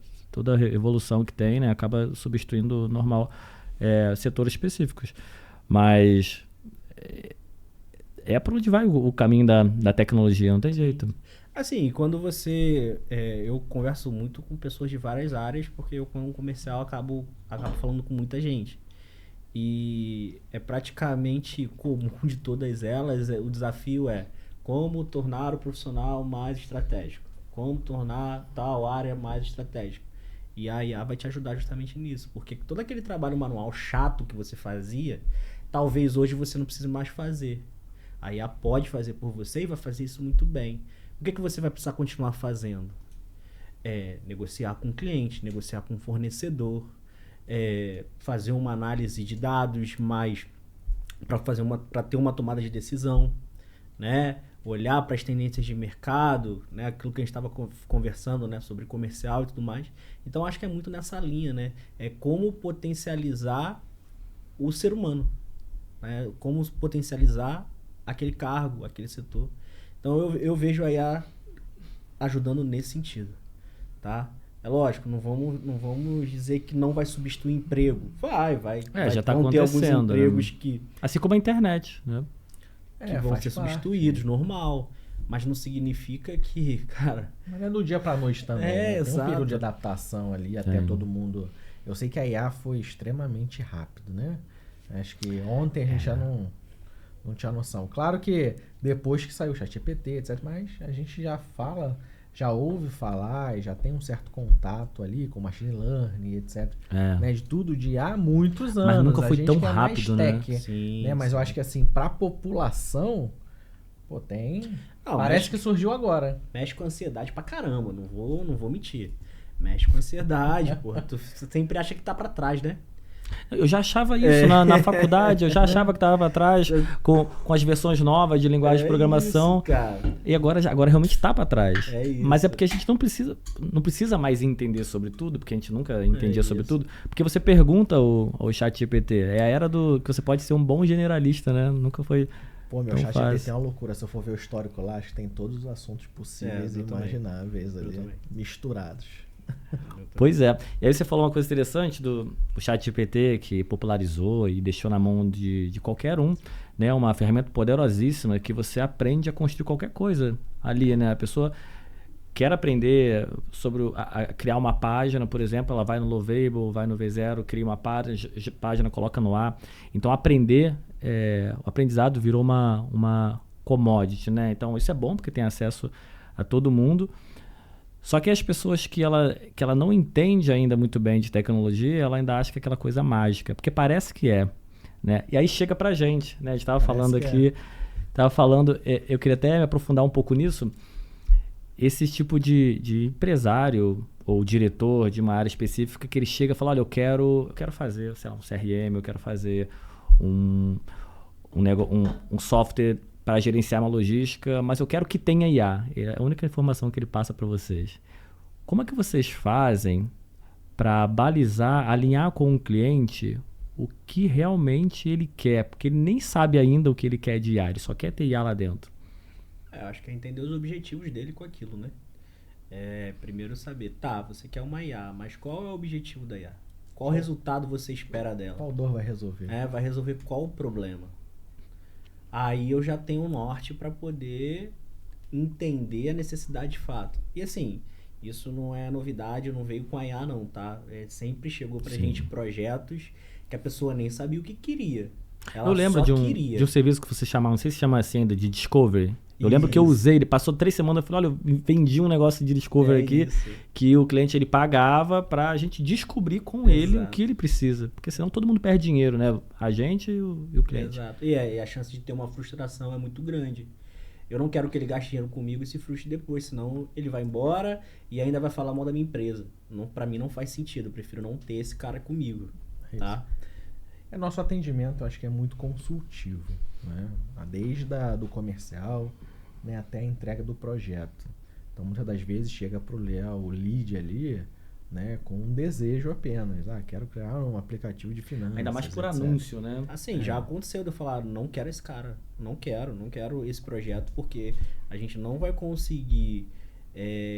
evolução que tem, né? Acaba substituindo normal setores específicos. Mas para onde vai o caminho da tecnologia, não tem jeito. Assim, quando você... eu converso muito com pessoas de várias áreas, porque eu, como comercial, acabo falando com muita gente. E é praticamente comum de todas elas, o desafio é como tornar o profissional mais estratégico, como tornar tal área mais estratégica. E a IA vai te ajudar justamente nisso, porque todo aquele trabalho manual chato que você fazia, talvez hoje você não precise mais fazer. A IA pode fazer por você e vai fazer isso muito bem. O que você vai precisar continuar fazendo? Negociar com o cliente, negociar com o fornecedor, fazer uma análise de dados, mais para ter uma tomada de decisão, né? Olhar para as tendências de mercado, né? Aquilo que a gente estava conversando, né? Sobre comercial e tudo mais. Então, acho que é muito nessa linha, né? É como potencializar o ser humano, né? Como potencializar aquele cargo, aquele setor. Então, eu vejo a IA ajudando nesse sentido, tá? É lógico, não vamos dizer que não vai substituir emprego. Vai já está vão ter alguns acontecendo, empregos né? que Assim como a internet, né? vão ser substituídos, normal. Mas não significa que, cara... Mas é do dia pra noite também, né? Tem exato. um período de adaptação ali, até todo mundo... Eu sei que a IA foi extremamente rápido, né? Acho que ontem a gente já não tinha noção. Claro que depois que saiu o ChatGPT, etc., mas a gente já ouve falar e já tem um certo contato ali com machine learning, etc. Né? De tudo de há muitos anos. Mas nunca foi tão que é rápido, mais né? tech, Sim, né? Mas eu acho que assim, pra população, pô, parece que surgiu agora. Mexe com ansiedade pra caramba, não vou mentir. Mexe com ansiedade, porra. Tu sempre acha que tá pra trás, né? Eu já achava isso na faculdade, eu já achava que estava atrás com as versões novas de linguagem de programação. Isso, cara. E agora realmente está para trás. Isso. Mas é porque a gente não precisa mais entender sobre tudo, porque a gente nunca entendia sobre tudo. Porque você pergunta ao ChatGPT, é a era do que você pode ser um bom generalista, né? Nunca foi. Pô, meu ChatGPT é uma loucura. Se eu for ver o histórico lá, acho que tem todos os assuntos possíveis e imagináveis ali, misturados. Pois é. E aí você falou uma coisa interessante do ChatGPT, que popularizou e deixou na mão de qualquer um, né? Uma ferramenta poderosíssima que você aprende a construir qualquer coisa ali, né? A pessoa quer aprender sobre a criar uma página, por exemplo, ela vai no Lovable, vai no V0, cria uma página, coloca no ar. Então, o aprendizado virou uma commodity, né? Então, isso é bom porque tem acesso a todo mundo. Só que as pessoas que ela não entende ainda muito bem de tecnologia, ela ainda acha que é aquela coisa mágica, porque parece que é, né? E aí chega pra gente, né? A gente estava falando aqui, eu queria até me aprofundar um pouco nisso, esse tipo de empresário ou diretor de uma área específica que ele chega e fala, olha, eu quero fazer, sei lá, um CRM, eu quero fazer um software para gerenciar uma logística, mas eu quero que tenha IA. É a única informação que ele passa para vocês. Como é que vocês fazem para balizar, alinhar com o cliente o que realmente ele quer? Porque ele nem sabe ainda o que ele quer de IA, ele só quer ter IA lá dentro. Eu acho que é entender os objetivos dele com aquilo, né? Primeiro saber, você quer uma IA, mas qual é o objetivo da IA? Qual resultado você espera dela? Qual dor vai resolver? Vai resolver qual o problema? Aí eu já tenho um norte para poder entender a necessidade de fato. E assim, isso não é novidade, não veio com a IA não, tá? Sempre chegou pra gente projetos que a pessoa nem sabia o que queria. Ela eu lembro de um serviço que você chamava, não sei se chama assim ainda, de Discovery. Eu lembro que eu usei, ele passou 3 semanas, eu falei, olha, eu vendi um negócio de Discovery aqui, que o cliente ele pagava pra gente descobrir com ele o que ele precisa. Porque senão todo mundo perde dinheiro, né? A gente e o cliente. Exato. E a chance de ter uma frustração é muito grande. Eu não quero que ele gaste dinheiro comigo e se frustre depois, senão ele vai embora e ainda vai falar mal da minha empresa. Pra mim não faz sentido, eu prefiro não ter esse cara comigo, tá? Nosso atendimento, eu acho que é muito consultivo, né? Desde do comercial, né, até a entrega do projeto. Então, muitas das vezes chega para o lead ali, né, com um desejo apenas. Quero criar um aplicativo de finanças. Ainda mais por etc. anúncio, né? Assim, já aconteceu de eu falar, não quero esse cara, não quero esse projeto, porque a gente não vai conseguir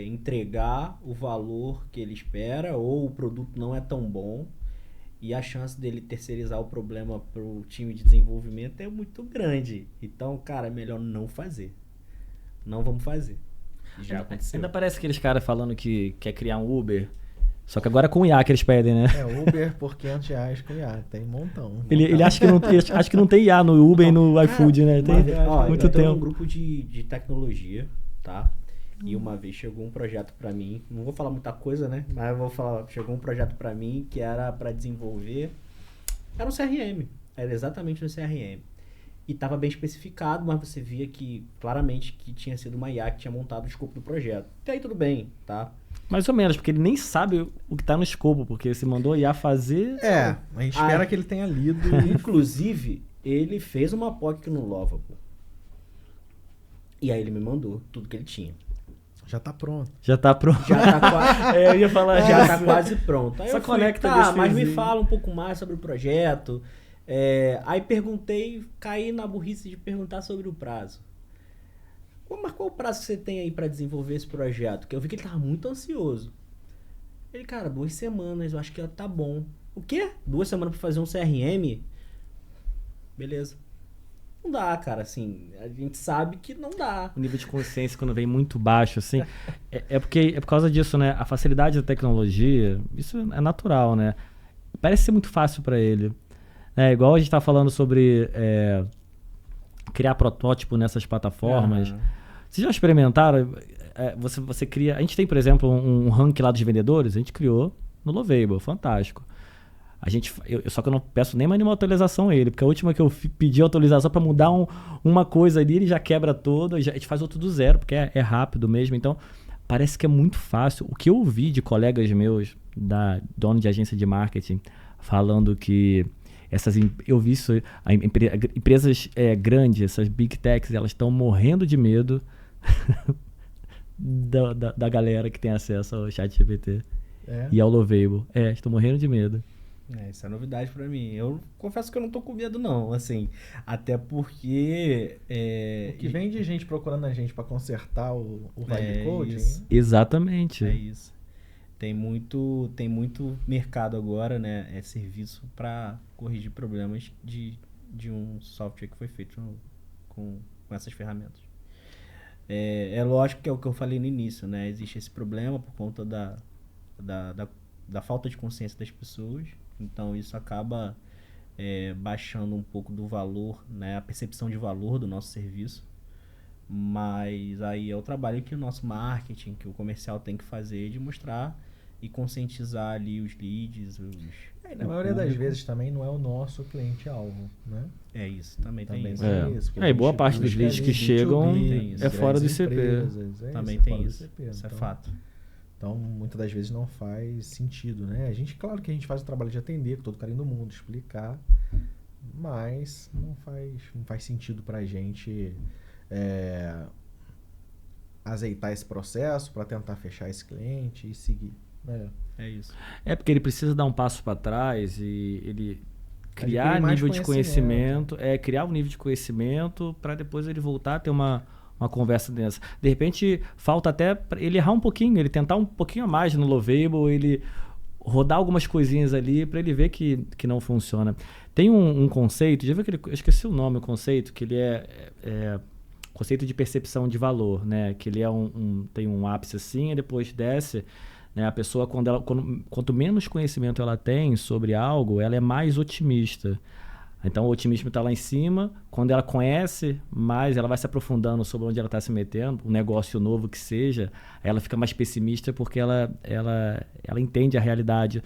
entregar o valor que ele espera, ou o produto não é tão bom, e a chance dele terceirizar o problema para o time de desenvolvimento é muito grande. Então, cara, é melhor não fazer. Não vamos fazer. Já aconteceu. Ainda parece aqueles caras falando que quer criar um Uber, só que agora é com IA que eles pedem, né? Uber por R$500 com IA, tem um montão. Ele acha que não tem IA no Uber e no iFood, né? Tem muito tempo. Eu tenho um grupo de tecnologia, tá? E uma vez chegou um projeto pra mim, não vou falar muita coisa, né? Mas eu vou falar, chegou um projeto pra mim que era pra desenvolver, era um CRM, era exatamente um CRM. E estava bem especificado, mas você via que claramente que tinha sido uma IA que tinha montado o escopo do projeto. Até aí tudo bem, tá? Mais ou menos, porque ele nem sabe o que tá no escopo, porque se mandou IA fazer... A gente espera que ele tenha lido. Inclusive, ele fez uma POC no Lovable. E aí ele me mandou tudo que ele tinha. Já tá pronto. Já tá pronto. Já tá quase, eu ia falar já disso. tá quase pronto. Aí Só eu fui, conecta tá, desse mas me fiozinho. fala um pouco mais sobre o projeto. Aí perguntei, caí na burrice de perguntar sobre o prazo. Mas qual o prazo que você tem aí pra desenvolver esse projeto? Que eu vi que ele tava muito ansioso. Ele, cara, 2 semanas, eu acho que tá bom. O quê? 2 semanas pra fazer um CRM? Beleza. Não dá, cara, assim, a gente sabe que não dá. O nível de consciência quando vem muito baixo, assim, é por causa disso, né? A facilidade da tecnologia, isso é natural, né? Parece ser muito fácil para ele. Igual a gente tá falando sobre criar protótipo nessas plataformas. Vocês já experimentaram? Você cria... A gente tem, por exemplo, um ranking lá dos vendedores, a gente criou no Lovable, fantástico. Só que eu não peço nem mais nenhuma atualização a ele, porque a última que eu pedi autorização para mudar uma coisa ali, ele já quebra toda, a gente faz outro do zero, porque é rápido mesmo. Então, parece que é muito fácil. O que eu ouvi de colegas meus, dono de agência de marketing, falando que eu vi isso, empresas grandes, essas big techs, elas estão morrendo de medo da galera que tem acesso ao ChatGPT e ao Lovable. Estão morrendo de medo. Isso é novidade pra mim. Eu confesso que eu não tô com medo, não, assim, até porque... O que vem de gente procurando a gente pra consertar o vibe coding. Exatamente. É isso. Tem muito mercado agora, né? Serviço pra corrigir problemas de um software que foi feito com essas ferramentas. É lógico que é o que eu falei no início, né? Existe esse problema por conta da falta de consciência das pessoas. Então isso acaba baixando um pouco do valor, né? A percepção de valor do nosso serviço. Mas aí é o trabalho que o nosso marketing, que o comercial tem que fazer, de mostrar e conscientizar ali os leads. Na maioria das vezes também não é o nosso cliente-alvo, né? É isso, também tem isso. E boa parte dos leads que chegam fora do CP. Também tem isso. Isso é fato. Então, muitas das vezes não faz sentido, né? Claro que a gente faz o trabalho de atender com todo o carinho do mundo, explicar, mas não faz sentido pra gente azeitar esse processo para tentar fechar esse cliente e seguir. É isso. Porque ele precisa dar um passo para trás e ele criar nível de conhecimento, criar um nível de conhecimento para depois ele voltar a ter uma conversa dessa. De repente, falta até ele errar um pouquinho, ele tentar um pouquinho a mais no Lovable, ele rodar algumas coisinhas ali para ele ver que não funciona. Tem um conceito, já viu que eu esqueci o nome, o conceito, que ele conceito de percepção de valor, né? Que ele tem um ápice assim e depois desce, né? A pessoa, quanto menos conhecimento ela tem sobre algo, ela é mais otimista. Então o otimismo está lá em cima, quando ela conhece mais, ela vai se aprofundando sobre onde ela está se metendo, um negócio novo que seja, ela fica mais pessimista porque ela entende a realidade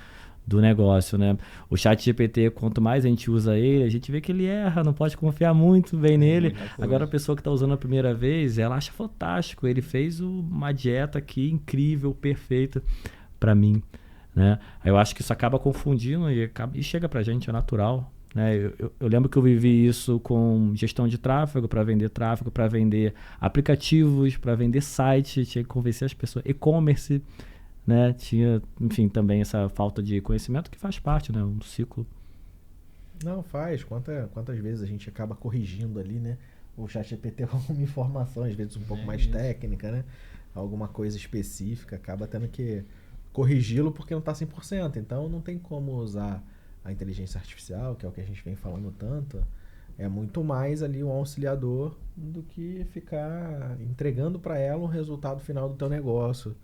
do negócio, né? O ChatGPT, quanto mais a gente usa ele, a gente vê que ele erra, não pode confiar muito bem nele. Agora a pessoa que está usando a primeira vez, ela acha fantástico, ele fez uma dieta aqui incrível, perfeita para mim, né? Eu acho que isso acaba confundindo e chega pra gente, é natural. Eu lembro que eu vivi isso com gestão de tráfego, para vender aplicativos, para vender sites, tinha que convencer as pessoas, e-commerce, né? Tinha, enfim, também essa falta de conhecimento que faz parte, né? Um ciclo. Não, faz. Quantas vezes a gente acaba corrigindo ali, né? O ChatGPT com alguma informação, às vezes um pouco mais técnica, né? Alguma coisa específica, acaba tendo que corrigi-lo porque não está 100%. Então não tem como usar a inteligência artificial, que é o que a gente vem falando tanto, é muito mais ali um auxiliador do que ficar entregando para ela um resultado final do teu negócio,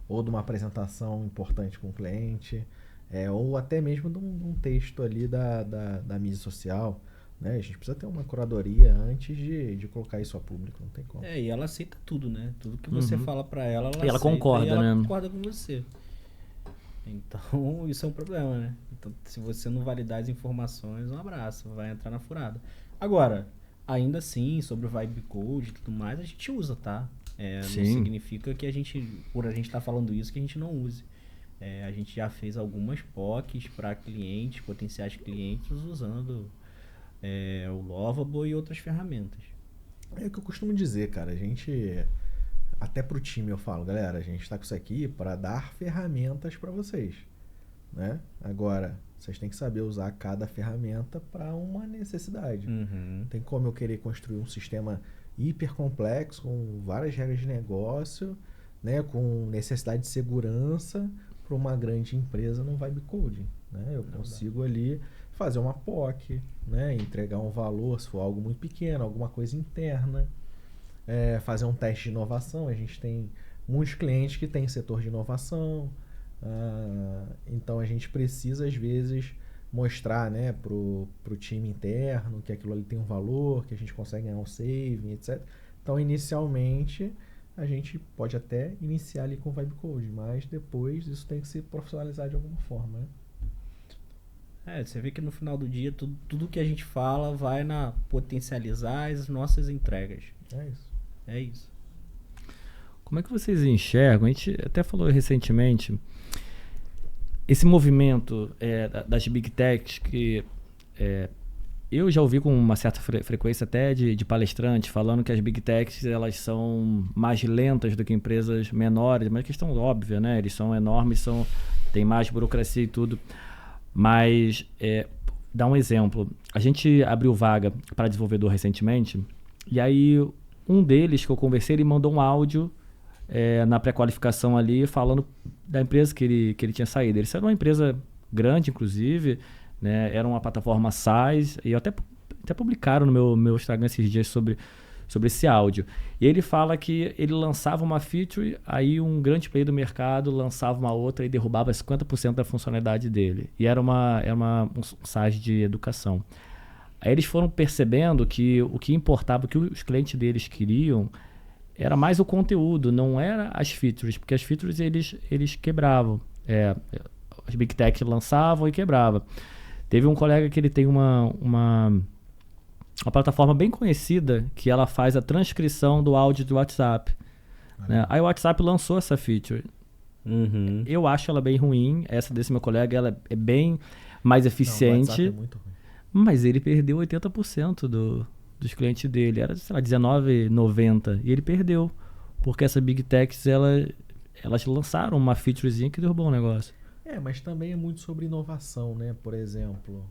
ou de uma apresentação importante com o cliente, ou até mesmo de um texto ali da mídia social, né? A gente precisa ter uma curadoria antes de colocar isso a público, não tem como. E ela aceita tudo, né? Tudo que você fala para ela, e ela concorda, e ela né? concorda com você. Então, isso é um problema, né? Então, se você não validar as informações, um abraço, vai entrar na furada. Agora, ainda assim, sobre o vibe code e tudo mais, a gente usa, tá? Não significa que por a gente estar falando isso, que a gente não use. A gente já fez algumas POCs para clientes, potenciais clientes, usando o Lovable e outras ferramentas. É o que eu costumo dizer, cara. A gente, até pro time eu falo, galera, a gente tá com isso aqui para dar ferramentas para vocês, né? Agora, vocês têm que saber usar cada ferramenta para uma necessidade. Uhum. Tem como eu querer construir um sistema hiper complexo, com várias regras de negócio, né? Com necessidade de segurança para uma grande empresa no Vibe Coding, né? Eu consigo ali fazer uma POC, né? Entregar um valor, se for algo muito pequeno, alguma coisa interna, fazer um teste de inovação. A gente tem muitos clientes que têm setor de inovação, então a gente precisa às vezes mostrar, né, pro time interno que aquilo ali tem um valor, que a gente consegue ganhar um saving, etc. Então inicialmente a gente pode até iniciar ali com o Vibe Coding, mas depois isso tem que se profissionalizar de alguma forma, né? Você vê que no final do dia tudo que a gente fala vai na potencializar as nossas entregas. É isso. Como é que vocês enxergam? A gente até falou recentemente esse movimento das Big Techs que eu já ouvi com uma certa frequência até de palestrantes falando que as Big Techs elas são mais lentas do que empresas menores, mas questão óbvia, né? Eles são enormes, tem mais burocracia e tudo. Mas, dá um exemplo. A gente abriu vaga para desenvolvedor recentemente e aí um deles que eu conversei, ele mandou um áudio na pré-qualificação ali falando da empresa que ele tinha saído. Eles eram uma empresa grande, inclusive, né? Era uma plataforma SaaS e até publicaram no meu Instagram esses dias sobre esse áudio. E ele fala que ele lançava uma feature, aí um grande player do mercado lançava uma outra e derrubava 50% da funcionalidade dele. E era um SaaS de educação. Aí eles foram percebendo que o que importava, o que os clientes deles queriam, era mais o conteúdo, não era as features, porque as features eles quebravam. As Big Tech lançavam e quebravam. Teve um colega que ele tem uma plataforma bem conhecida que ela faz a transcrição do áudio do WhatsApp. Né? Aí o WhatsApp lançou essa feature. Uhum. Eu acho ela bem ruim. Essa desse meu colega ela é bem mais eficiente. Não, o WhatsApp é muito ruim. Mas ele perdeu 80% dos clientes dele. Era, sei lá, R$19,90. E ele perdeu. Porque essa Big Techs, elas lançaram uma featurezinha que derrubou o negócio. Mas também é muito sobre inovação, né? Por exemplo,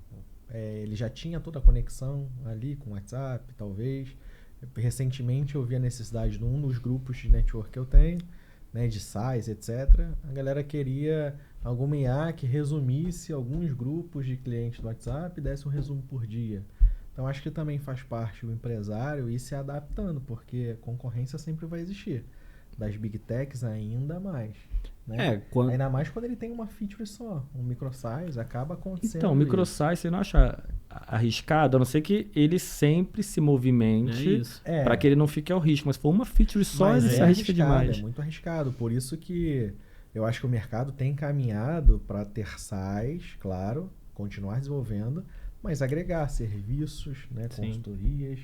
ele já tinha toda a conexão ali com o WhatsApp, talvez. Recentemente eu vi a necessidade de um dos grupos de network que eu tenho, né, de SaaS, etc. A galera queria alguma IA que resumisse alguns grupos de clientes do WhatsApp e desse um resumo por dia. Então acho que também faz parte o empresário ir se adaptando, porque concorrência sempre vai existir. Das Big Techs ainda mais. Né? Ainda mais quando ele tem uma feature só, um microsize, acaba acontecendo. Então, o microsize você não acha arriscado, a não ser que ele sempre se movimente para que ele não fique ao risco. Mas se for uma feature só, ele se arrisca demais. É muito arriscado. Por isso que eu acho que o mercado tem caminhado para ter SaaS, claro, continuar desenvolvendo, mas agregar serviços, né, consultorias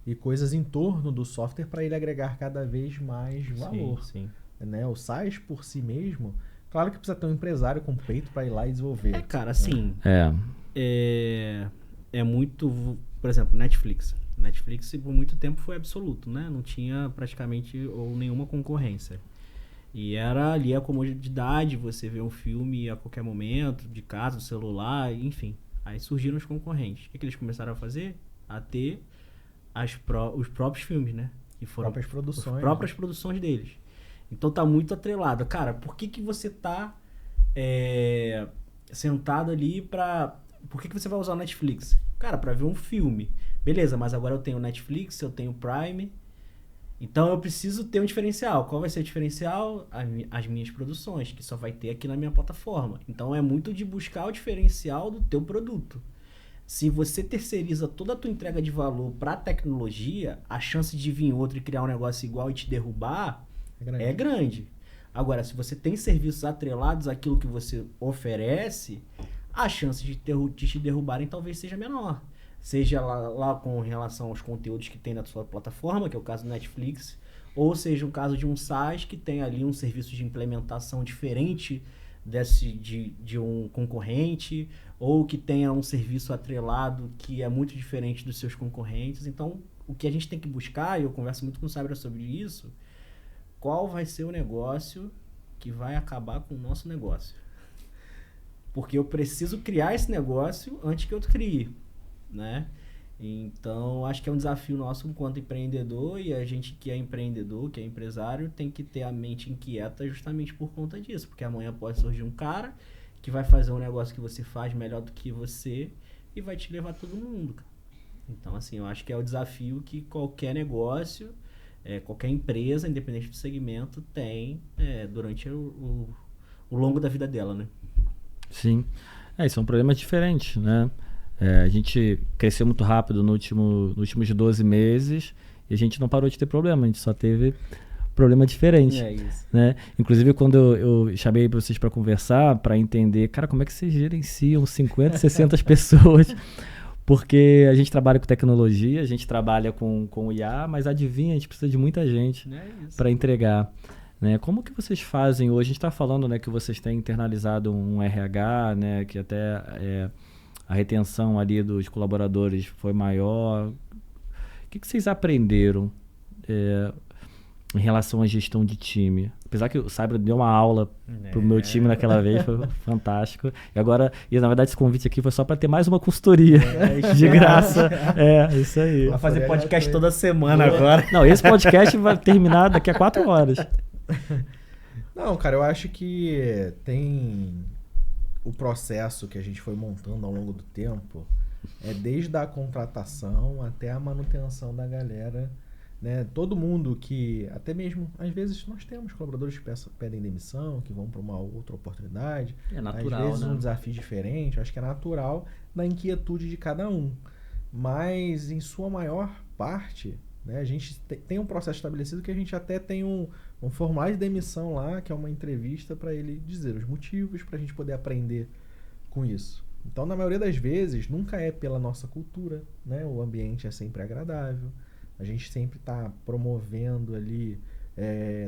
e coisas em torno do software para ele agregar cada vez mais valor. Sim. Né? O SaaS por si mesmo, claro que precisa ter um empresário com peito para ir lá e desenvolver. Cara, assim, é muito, por exemplo, Netflix por muito tempo foi absoluto, né? Não tinha praticamente ou nenhuma concorrência. E era ali a comodidade, você vê um filme a qualquer momento, de casa, do celular, enfim. Aí surgiram os concorrentes. O que eles começaram a fazer? A ter os próprios filmes, né? Que foram próprias produções. As próprias produções deles. Então tá muito atrelado. Cara, por que você tá sentado ali pra... Por que você vai usar o Netflix? Cara, pra ver um filme. Beleza, mas agora eu tenho Netflix, eu tenho Prime. Então eu preciso ter um diferencial. Qual vai ser o diferencial? As minhas produções, que só vai ter aqui na minha plataforma. Então é muito de buscar o diferencial do teu produto. Se você terceiriza toda a tua entrega de valor pra tecnologia, a chance de vir outro e criar um negócio igual e te derrubar... É grande. Agora, se você tem serviços atrelados àquilo que você oferece, a chance de te derrubarem talvez seja menor. Seja lá com relação aos conteúdos que tem na sua plataforma, que é o caso do Netflix, ou seja, um caso de um SaaS que tem ali um serviço de implementação diferente de um concorrente, ou que tenha um serviço atrelado que é muito diferente dos seus concorrentes. Então, o que a gente tem que buscar, e eu converso muito com o Sabra sobre isso, qual vai ser o negócio que vai acabar com o nosso negócio. Porque eu preciso criar esse negócio antes que eu crie, né? Então, acho que é um desafio nosso enquanto empreendedor, e a gente que é empreendedor, que é empresário, tem que ter a mente inquieta justamente por conta disso, porque amanhã pode surgir um cara que vai fazer um negócio que você faz melhor do que você e vai te levar todo mundo, cara. Então, assim, eu acho que é o desafio que qualquer negócio, qualquer empresa, independente do segmento, tem durante o longo da vida dela, né? Sim. São problemas diferentes, né? A gente cresceu muito rápido nos últimos 12 meses e a gente não parou de ter problema, a gente só teve problema diferente. É isso. Né? Inclusive, quando eu chamei vocês para conversar, para entender, cara, como é que vocês gerenciam 50, 60 pessoas? Porque a gente trabalha com tecnologia, a gente trabalha com IA, mas adivinha, a gente precisa de muita gente para entregar. Né? Como que vocês fazem hoje? A gente está falando, né, que vocês têm internalizado um RH, né, que até a retenção ali dos colaboradores foi maior. O que vocês aprenderam em relação à gestão de time? Apesar que o Sabra deu uma aula pro meu time naquela vez, foi fantástico. E na verdade esse convite aqui foi só para ter mais uma consultoria de graça. Isso aí. Vai fazer podcast toda semana agora. Não, esse podcast vai terminar daqui a 4 horas. Não, cara, eu acho que tem o processo que a gente foi montando ao longo do tempo, desde a contratação até a manutenção da galera, né? Todo mundo que, até mesmo, às vezes nós temos colaboradores que pedem demissão, que vão para uma outra oportunidade. É natural, às vezes né? Um desafio diferente, acho que é natural da inquietude de cada um. Mas, em sua maior parte, né, a gente tem um processo estabelecido que a gente até tem um formulário de demissão lá, que é uma entrevista para ele dizer os motivos, para a gente poder aprender com isso. Então, na maioria das vezes, nunca é pela nossa cultura, né? O ambiente é sempre agradável, a gente sempre está promovendo ali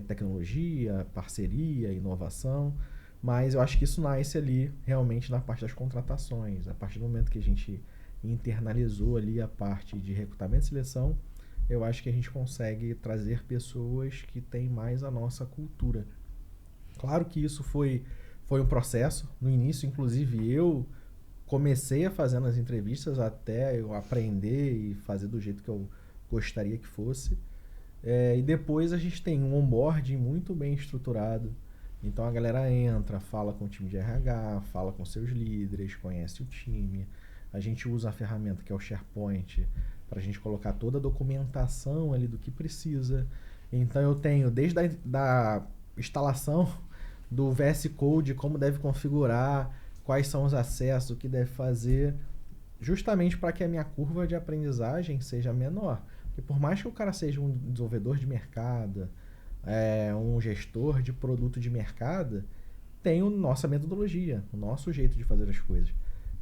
tecnologia, parceria, inovação, mas eu acho que isso nasce ali realmente na parte das contratações. A partir do momento que a gente internalizou ali a parte de recrutamento e seleção, eu acho que a gente consegue trazer pessoas que têm mais a nossa cultura. Claro que isso foi um processo. No início, inclusive, eu comecei a fazer as entrevistas até eu aprender e fazer do jeito que eu gostaria que fosse. E depois a gente tem um onboarding muito bem estruturado. Então a galera entra, fala com o time de RH, fala com seus líderes, conhece o time. A gente usa a ferramenta que é o SharePoint para a gente colocar toda a documentação ali do que precisa. Então eu tenho desde da instalação do VS Code, como deve configurar, quais são os acessos, o que deve fazer, justamente para que a minha curva de aprendizagem seja menor. Porque por mais que o cara seja um desenvolvedor de mercado, um gestor de produto de mercado, tem a nossa metodologia, o nosso jeito de fazer as coisas.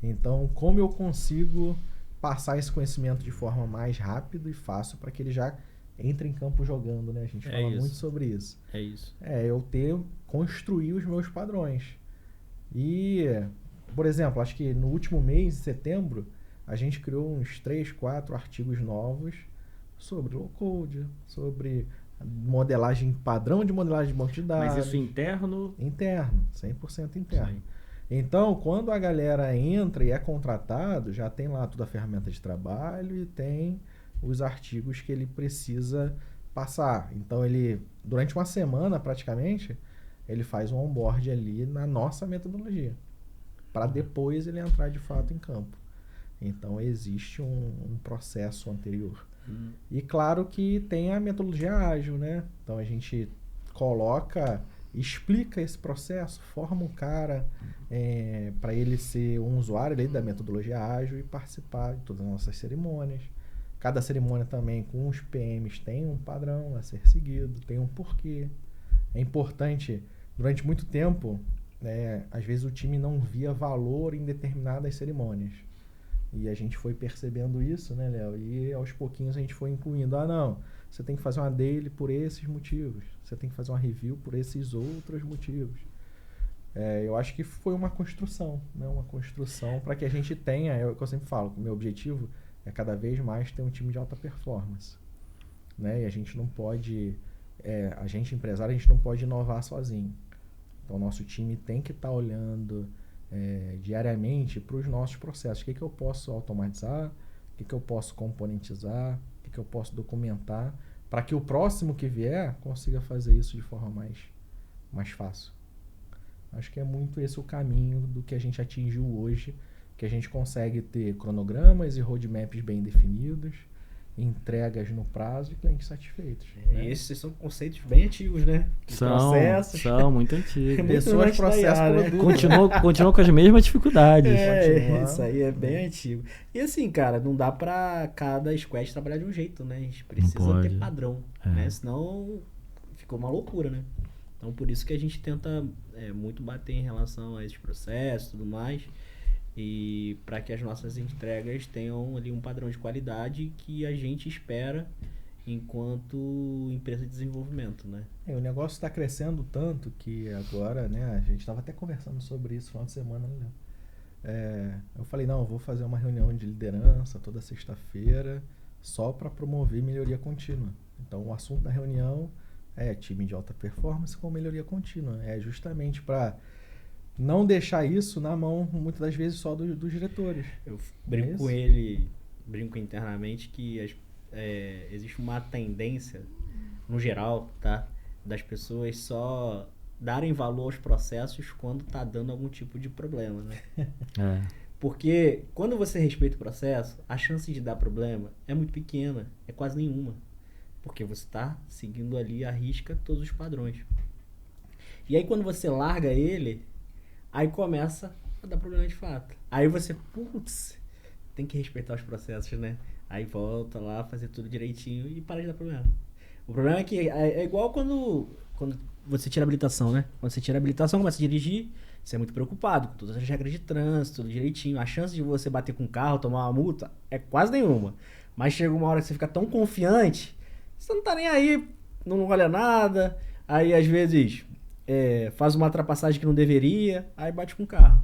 Então, como eu consigo passar esse conhecimento de forma mais rápida e fácil para que ele já entre em campo jogando, né? A gente fala muito sobre isso. É isso. Eu construir os meus padrões. E, por exemplo, acho que no último mês, em setembro, a gente criou uns 3, 4 artigos novos sobre low code, sobre modelagem, padrão de modelagem de banco de dados. Mas isso interno? Interno, 100% interno. Sim. Então, quando a galera entra e é contratado, já tem lá toda a ferramenta de trabalho e tem os artigos que ele precisa passar. Então, ele, durante uma semana, praticamente, ele faz um onboard ali na nossa metodologia, para depois ele entrar de fato em campo. Então, existe um processo anterior. E claro que tem a metodologia ágil, né? Então, a gente explica esse processo, forma um cara para ele ser um usuário ali da metodologia ágil e participar de todas as nossas cerimônias. Cada cerimônia também com os PMs tem um padrão a ser seguido, tem um porquê. É importante, durante muito tempo, às vezes o time não via valor em determinadas cerimônias. E a gente foi percebendo isso, né, Léo? E aos pouquinhos a gente foi incluindo. Ah, não, você tem que fazer uma daily por esses motivos. Você tem que fazer uma review por esses outros motivos. Eu acho que foi uma construção, né? Uma construção para que a gente tenha, é o que eu sempre falo, o meu objetivo é cada vez mais ter um time de alta performance. Né? E a gente não pode, a gente empresário, a gente não pode inovar sozinho. Então, o nosso time tem que estar olhando diariamente para os nossos processos. O que eu posso automatizar, o que eu posso componentizar, o que eu posso documentar, para que o próximo que vier consiga fazer isso de forma mais fácil. Acho que é muito esse o caminho do que a gente atingiu hoje, que a gente consegue ter cronogramas e roadmaps bem definidos, entregas no prazo e clientes satisfeitos. Né? Esses são conceitos bem antigos, né? São muito antigos. Pessoas, processos, né? Continuam com as mesmas dificuldades. Isso aí é bem antigo. E assim, cara, não dá pra cada squad trabalhar de um jeito, né? A gente precisa ter padrão, né? Senão ficou uma loucura, né? Então, por isso que a gente tenta muito bater em relação a esses processos e tudo mais, e para que as nossas entregas tenham ali um padrão de qualidade que a gente espera enquanto empresa de desenvolvimento, né? O negócio está crescendo tanto que agora, né, a gente estava até conversando sobre isso no final de semana, né? Eu falei, não, eu vou fazer uma reunião de liderança toda sexta-feira só para promover melhoria contínua. Então, o assunto da reunião time de alta performance com melhoria contínua. É justamente para não deixar isso na mão, muitas das vezes, só dos diretores. Eu brinco brinco internamente que existe uma tendência, no geral, tá, das pessoas só darem valor aos processos quando tá dando algum tipo de problema, né? Porque quando você respeita o processo, a chance de dar problema é muito pequena, é quase nenhuma. Porque você está seguindo ali à risca todos os padrões. E aí quando você larga ele, aí começa a dar problema de fato. Aí você, tem que respeitar os processos, né? Aí volta lá, fazer tudo direitinho e para de dar problema. O problema é que é igual quando você tira a habilitação, né? Quando você tira a habilitação, começa a dirigir, você é muito preocupado com todas as regras de trânsito, tudo direitinho. A chance de você bater com o carro, tomar uma multa, é quase nenhuma. Mas chega uma hora que você fica tão confiante, você não tá nem aí, não olha nada, aí às vezes faz uma ultrapassagem que não deveria, aí bate com o carro.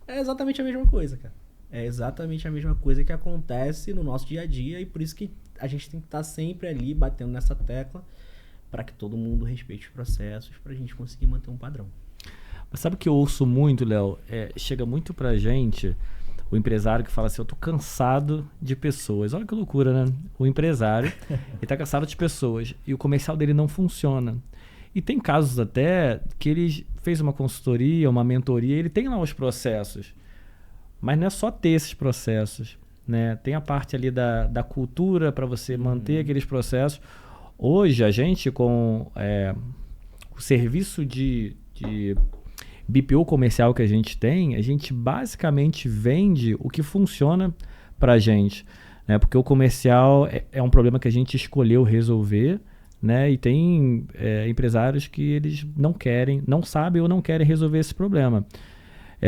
É exatamente a mesma coisa, cara. É exatamente a mesma coisa que acontece no nosso dia a dia e por isso que a gente tem que estar sempre ali batendo nessa tecla para que todo mundo respeite os processos, pra gente conseguir manter um padrão. Mas sabe o que eu ouço muito, Léo? Chega muito pra gente o empresário que fala assim, eu tô cansado de pessoas. Olha que loucura, né? O empresário, ele tá cansado de pessoas e o comercial dele não funciona. E tem casos até que ele fez uma consultoria, uma mentoria, ele tem lá os processos. Mas não é só ter esses processos, né? Tem a parte ali da cultura para você manter aqueles processos. Hoje, a gente com o serviço de BPO comercial que a gente basicamente vende o que funciona para a gente, né? Porque o comercial é um problema que a gente escolheu resolver, né? E tem empresários que eles não sabem ou não querem resolver esse problema.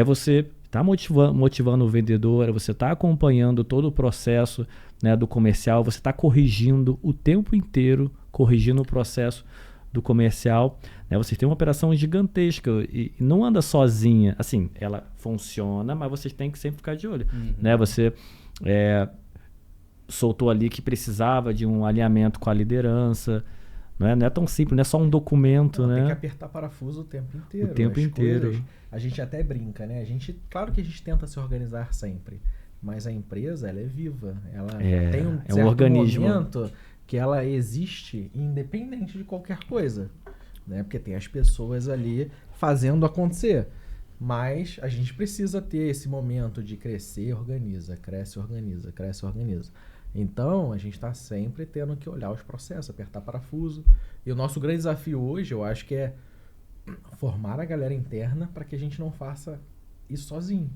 Você está motivando o vendedor, você está acompanhando todo o processo, né, do comercial, você está corrigindo o tempo inteiro, corrigindo o processo do comercial, né? Vocês têm uma operação gigantesca e não anda sozinha, assim, ela funciona, mas vocês têm que sempre ficar de olho, né? Você soltou ali que precisava de um alinhamento com a liderança, não é tão simples, não é só um documento, né? Tem que apertar parafuso o tempo inteiro. O tempo inteiro. A gente até brinca, né? Claro que a gente tenta se organizar sempre, mas a empresa, ela é viva, ela tem um certo organismo. momento que ela existe independente de qualquer coisa, né? Porque tem as pessoas ali fazendo acontecer, mas a gente precisa ter esse momento de crescer, organiza, cresce, organiza, cresce, organiza. Então, a gente está sempre tendo que olhar os processos, apertar parafuso. E o nosso grande desafio hoje, eu acho que é formar a galera interna para que a gente não faça isso sozinho.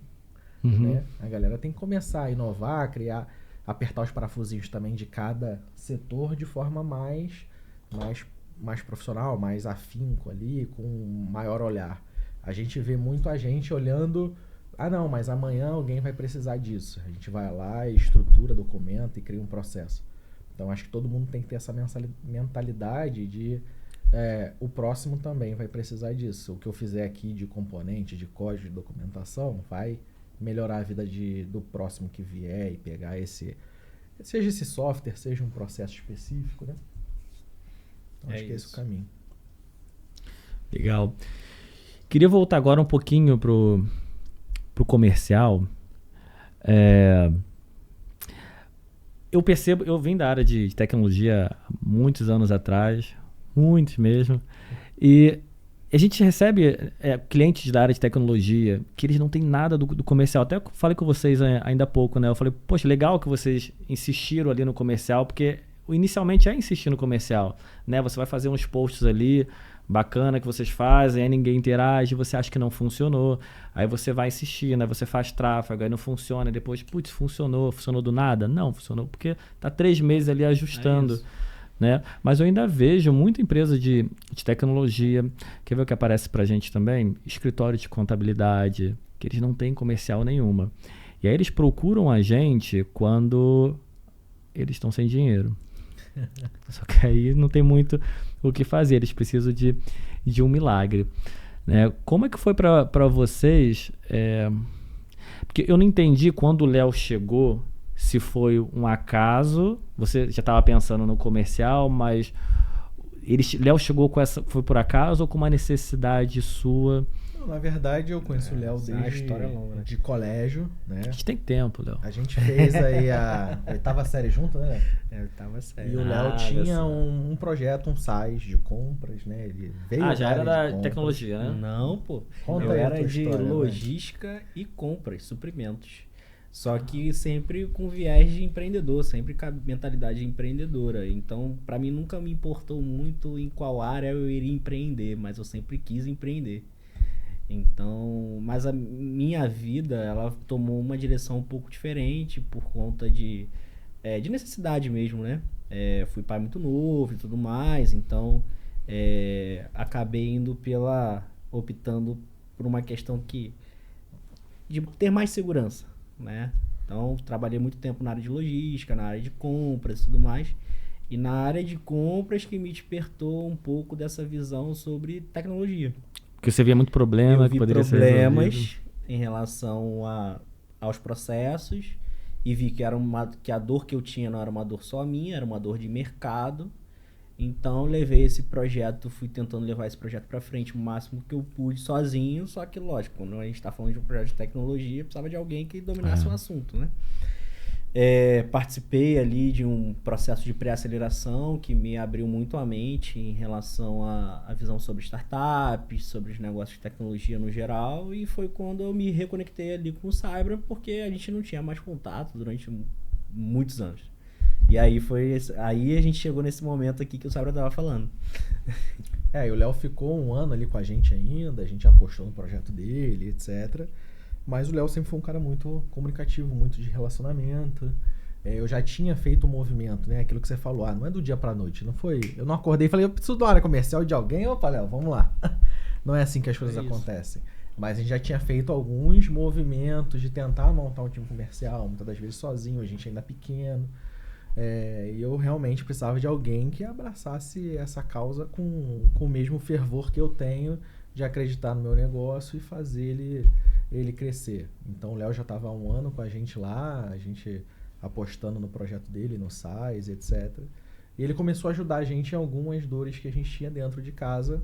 Né? A galera tem que começar a inovar, criar, apertar os parafusinhos também de cada setor de forma mais profissional, mais afinco ali, com um maior olhar. A gente vê muito a gente olhando não, mas amanhã alguém vai precisar disso. A gente vai lá, estrutura, documenta e cria um processo. Então, acho que todo mundo tem que ter essa mentalidade de o próximo também vai precisar disso. O que eu fizer aqui de componente, de código, de documentação, vai melhorar a vida do próximo que vier e pegar seja esse software, seja um processo específico, né? Então, acho que é esse o caminho. Legal. Queria voltar agora um pouquinho pro comercial. Eu percebo, eu vim da área de tecnologia há muitos anos atrás, muitos mesmo, e a gente recebe clientes da área de tecnologia que eles não têm nada do comercial. Até falei com vocês ainda há pouco, né? Eu falei, poxa, legal que vocês insistiram ali no comercial, porque inicialmente é insistir no comercial, né? Você vai fazer uns posts ali, bacana que vocês fazem, aí ninguém interage, você acha que não funcionou, aí você vai insistir, né? Você faz tráfego, aí não funciona, depois, putz, funcionou do nada? Não, funcionou porque tá 3 meses ali ajustando, né? Mas eu ainda vejo muita empresa de tecnologia, quer ver o que aparece pra gente também? Escritório de contabilidade, que eles não têm comercial nenhuma. E aí eles procuram a gente quando eles estão sem dinheiro. Só que aí não tem muito o que fazer, eles precisam de um milagre, né? Como é que foi para vocês? Porque eu não entendi quando o Léo chegou, se foi um acaso, você já estava pensando no comercial, mas Léo chegou foi por acaso ou com uma necessidade sua? Na verdade, eu conheço o Léo desde de colégio, né? A gente tem tempo, Léo. A gente fez aí a 8ª série junto, né? 8ª série. E o Léo tinha um projeto, um site de compras, né? Ele veio já era da tecnologia, né? Não, pô. Eu era de logística e compras, suprimentos. Só que sempre com viés de empreendedor, sempre com a mentalidade empreendedora. Então, pra mim, nunca me importou muito em qual área eu iria empreender, mas eu sempre quis empreender. Então, mas a minha vida, ela tomou uma direção um pouco diferente por conta de necessidade mesmo, né? Fui pai muito novo e tudo mais, então acabei optando por uma questão de ter mais segurança, né? Então, trabalhei muito tempo na área de logística, na área de compras e tudo mais. E na área de compras que me despertou um pouco dessa visão sobre tecnologia. Porque você via muito problema, eu vi que poderia problemas ser em relação aos processos e vi que a dor que eu tinha não era uma dor só minha, era uma dor de mercado. Então levei esse projeto, fui tentando levar esse projeto para frente o máximo que eu pude sozinho, só que lógico, quando a gente está falando de um projeto de tecnologia, precisava de alguém que dominasse o assunto, né? Participei ali de um processo de pré-aceleração que me abriu muito a mente em relação à visão sobre startups, sobre os negócios de tecnologia no geral, e foi quando eu me reconectei ali com o Cybra, porque a gente não tinha mais contato durante muitos anos. E aí aí a gente chegou nesse momento aqui que o Cybra estava falando. E o Léo ficou 1 ano ali com a gente ainda, a gente apostou no projeto dele, etc. Mas o Léo sempre foi um cara muito comunicativo, muito de relacionamento. Eu já tinha feito um movimento, né? Aquilo que você falou, não é do dia pra noite. Não foi. Eu não acordei e falei, eu preciso de uma área comercial de alguém. Opa, Léo, vamos lá. Não é assim que as coisas acontecem. Mas a gente já tinha feito alguns movimentos de tentar montar um time comercial, muitas das vezes sozinho, a gente ainda pequeno. E eu realmente precisava de alguém que abraçasse essa causa com o mesmo fervor que eu tenho de acreditar no meu negócio e fazer ele crescer. Então o Léo já estava há 1 ano com a gente lá, a gente apostando no projeto dele, no SaaS, etc. E ele começou a ajudar a gente em algumas dores que a gente tinha dentro de casa,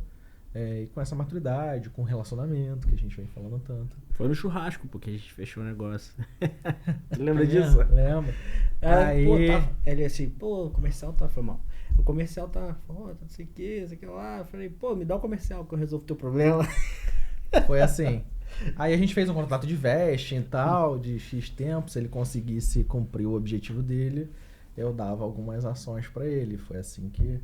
e com essa maturidade, com o relacionamento que a gente vem falando tanto. Foi no churrasco, porque a gente fechou o negócio. Tu lembra disso? Lembro. Aí... ele assim, o comercial foi mal. O comercial tá foda, não sei o que lá. Eu falei, me dá o comercial que eu resolvo o teu problema. Foi assim. Aí a gente fez um contrato de vesting e tal, de X tempo, se ele conseguisse cumprir o objetivo dele, eu dava algumas ações para ele. Foi assim que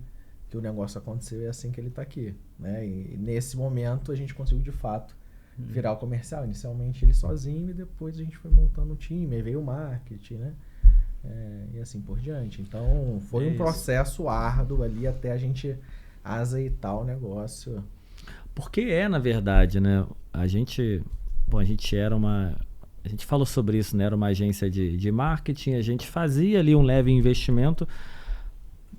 o negócio aconteceu e é assim que ele tá aqui, né? E nesse momento a gente conseguiu de fato virar o comercial. Inicialmente ele sozinho e depois a gente foi montando um time, aí veio o marketing, né? E assim por diante. Então foi um processo árduo ali até a gente azeitar o negócio. Porque na verdade, né? A gente Bom, a gente falou sobre isso, né? Era uma agência de marketing, a gente fazia ali um leve investimento,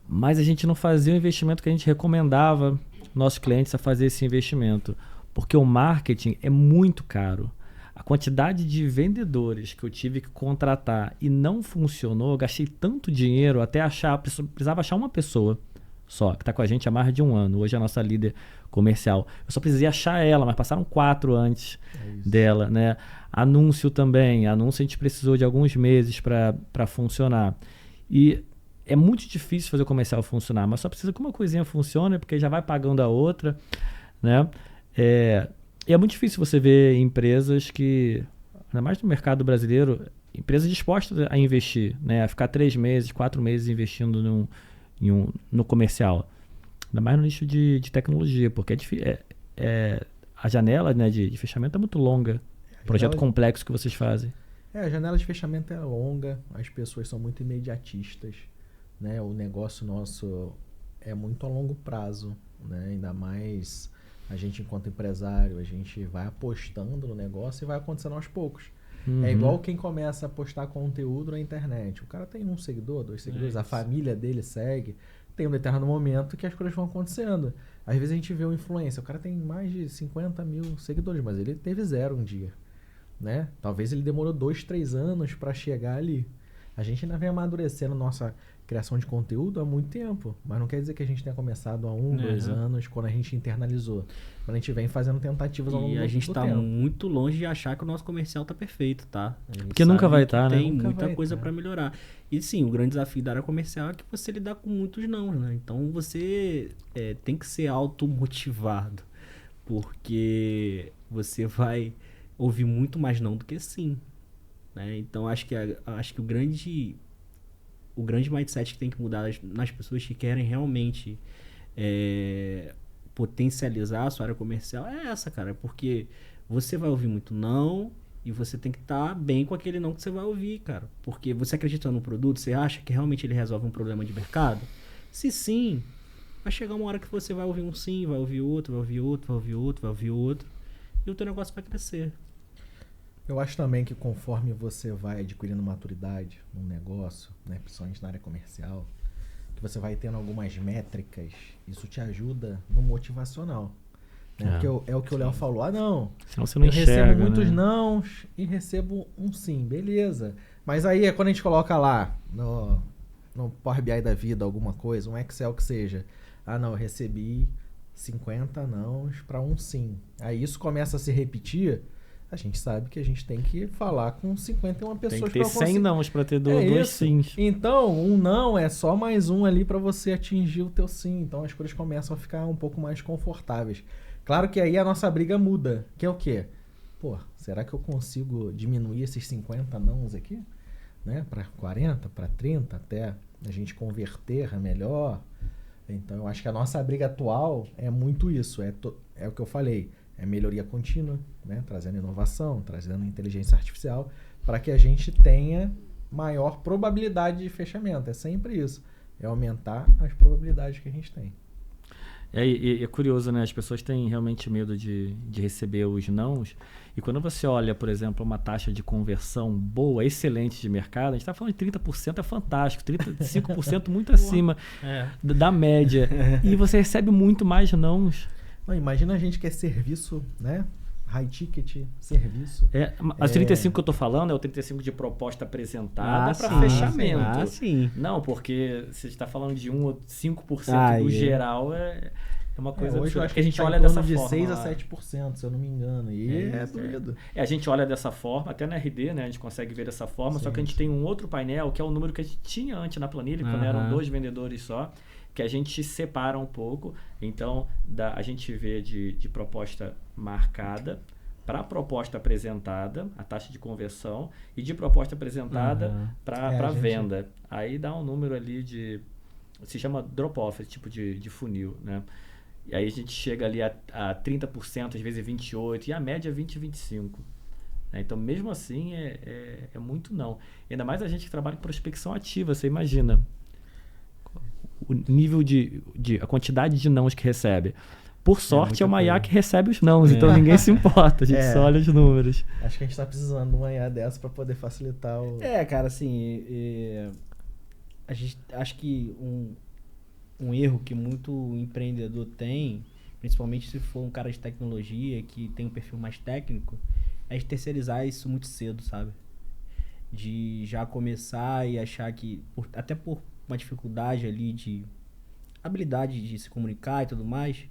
mas a gente não fazia o investimento que a gente recomendava nossos clientes a fazer esse investimento, porque o marketing é muito caro. A quantidade de vendedores que eu tive que contratar e não funcionou, eu gastei tanto dinheiro até precisava achar uma pessoa só, que está com a gente há mais de um ano. Hoje é a nossa líder comercial. Eu só precisei achar ela, mas passaram 4 antes dela, né? Anúncio também. Anúncio a gente precisou de alguns meses para funcionar. E é muito difícil fazer o comercial funcionar, mas só precisa que uma coisinha funcione, porque já vai pagando a outra, né? E é muito difícil você ver empresas que, ainda mais no mercado brasileiro, empresas dispostas a investir, né? A ficar 3 meses, 4 meses investindo no comercial. Ainda mais no nicho de tecnologia, porque a janela, né, de fechamento é muito longa. Projeto complexo que vocês fazem. A janela de fechamento é longa, as pessoas são muito imediatistas, né? O negócio nosso é muito a longo prazo, né? Ainda mais a gente, enquanto empresário, a gente vai apostando no negócio e vai acontecendo aos poucos. Uhum. É igual quem começa a postar conteúdo na internet. O cara tem 1 seguidor, 2 seguidores, a família dele segue. Tem um determinado momento que as coisas vão acontecendo. Às vezes a gente vê um influencer, o cara tem mais de 50 mil seguidores, mas ele teve 0 um dia, né? Talvez ele demorou 2, 3 anos para chegar ali. A gente ainda vem amadurecendo nossa criação de conteúdo há muito tempo, mas não quer dizer que a gente tenha começado há 1, 2 anos, quando a gente internalizou. Quando a gente vem fazendo tentativas ao longo do tempo. E a gente tá muito longe de achar que o nosso comercial tá perfeito, tá? Porque nunca vai estar, né? Tem muita coisa para melhorar. E sim, o grande desafio da área comercial é que você lidar com muitos não, né? Então você tem que ser automotivado, porque você vai ouvir muito mais não do que sim, né? Então acho que o grande mindset que tem que mudar nas pessoas que querem realmente potencializar a sua área comercial é essa, cara. Porque você vai ouvir muito não e você tem que estar bem com aquele não que você vai ouvir, cara. Porque você acredita no produto, você acha que realmente ele resolve um problema de mercado? Se sim, vai chegar uma hora que você vai ouvir um sim, vai ouvir outro, vai ouvir outro, vai ouvir outro, vai ouvir outro, e o teu negócio vai crescer. Eu acho também que conforme você vai adquirindo maturidade no negócio, né, principalmente na área comercial, que você vai tendo algumas métricas, isso te ajuda no motivacional. Né? Porque é o que o Léo falou. Não, senão você não enxerga, recebo muitos né? nãos e recebo um sim, beleza. Mas aí é quando a gente coloca lá no Power BI da vida alguma coisa, um Excel que seja, não, eu recebi 50 nãos para um sim. Aí isso começa a se repetir. A gente sabe que a gente tem que falar com 51 pessoas. Tem que ter 100 nãos para ter 2 sims. Então, um não é só mais um ali para você atingir o teu sim. Então as coisas começam a ficar um pouco mais confortáveis. Claro que aí a nossa briga muda. Que é o quê? Será que eu consigo diminuir esses 50 nãos aqui? Né? Para 40, para 30, até a gente converter melhor. Então eu acho que a nossa briga atual é muito isso. É o que eu falei. É melhoria contínua, né? Trazendo inovação, trazendo inteligência artificial, para que a gente tenha maior probabilidade de fechamento. É sempre isso. É aumentar as probabilidades que a gente tem. É curioso, né? As pessoas têm realmente medo de receber os nãos. E quando você olha, por exemplo, uma taxa de conversão boa, excelente de mercado, a gente está falando de 30%, é fantástico. 35% muito acima da média. E você recebe muito mais nãos. Imagina a gente que é serviço, né? High ticket, serviço. As 35 que eu tô falando é o 35 de proposta apresentada para fechamento. Sim. Não, porque você está falando de 1 ou 5% do geral, é uma coisa hoje eu acho que a gente tá olha dessa de forma. 6 a 7%, se eu não me engano. E é doido. A gente olha dessa forma, até na RD, né? A gente consegue ver dessa forma, só que a gente tem um outro painel, que é o número que a gente tinha antes na planilha, quando eram 2 vendedores só, que a gente separa um pouco. Então, a gente vê de proposta marcada para proposta apresentada, a taxa de conversão, e de proposta apresentada para venda. Aí dá um número ali se chama drop-off, esse tipo de funil, né? E aí a gente chega ali a 30%, às vezes 28%, e a média é 20% e 25%. Né? Então, mesmo assim, é muito não. Ainda mais a gente que trabalha com prospecção ativa, você imagina o nível a quantidade de nãos que recebe. Por sorte, é uma IA coisa. que recebe os nãos, então ninguém se importa, a gente só olha os números. Acho que a gente tá precisando de uma IA dessa para poder facilitar o... Cara, assim, a gente acho que um erro que muito empreendedor tem, principalmente se for um cara de tecnologia que tem um perfil mais técnico, é de terceirizar isso muito cedo, sabe? De já começar e achar que, até por uma dificuldade ali de habilidade de se comunicar e tudo mais,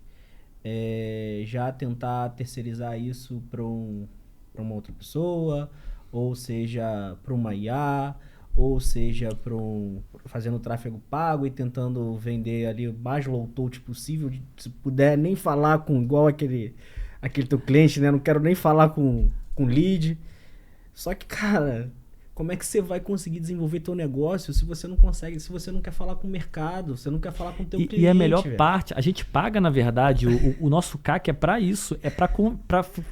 já tentar terceirizar isso para uma outra pessoa, ou seja, para uma IA, ou seja, fazendo tráfego pago e tentando vender ali o mais low touch possível, se puder nem falar com igual aquele teu cliente, né? Não quero nem falar com lead. Só que, cara, como é que você vai conseguir desenvolver teu negócio se você não consegue, se você não quer falar com o mercado, você não quer falar com o teu cliente? E a melhor velho. parte, a gente paga, na verdade, o nosso CAC é pra isso, é pra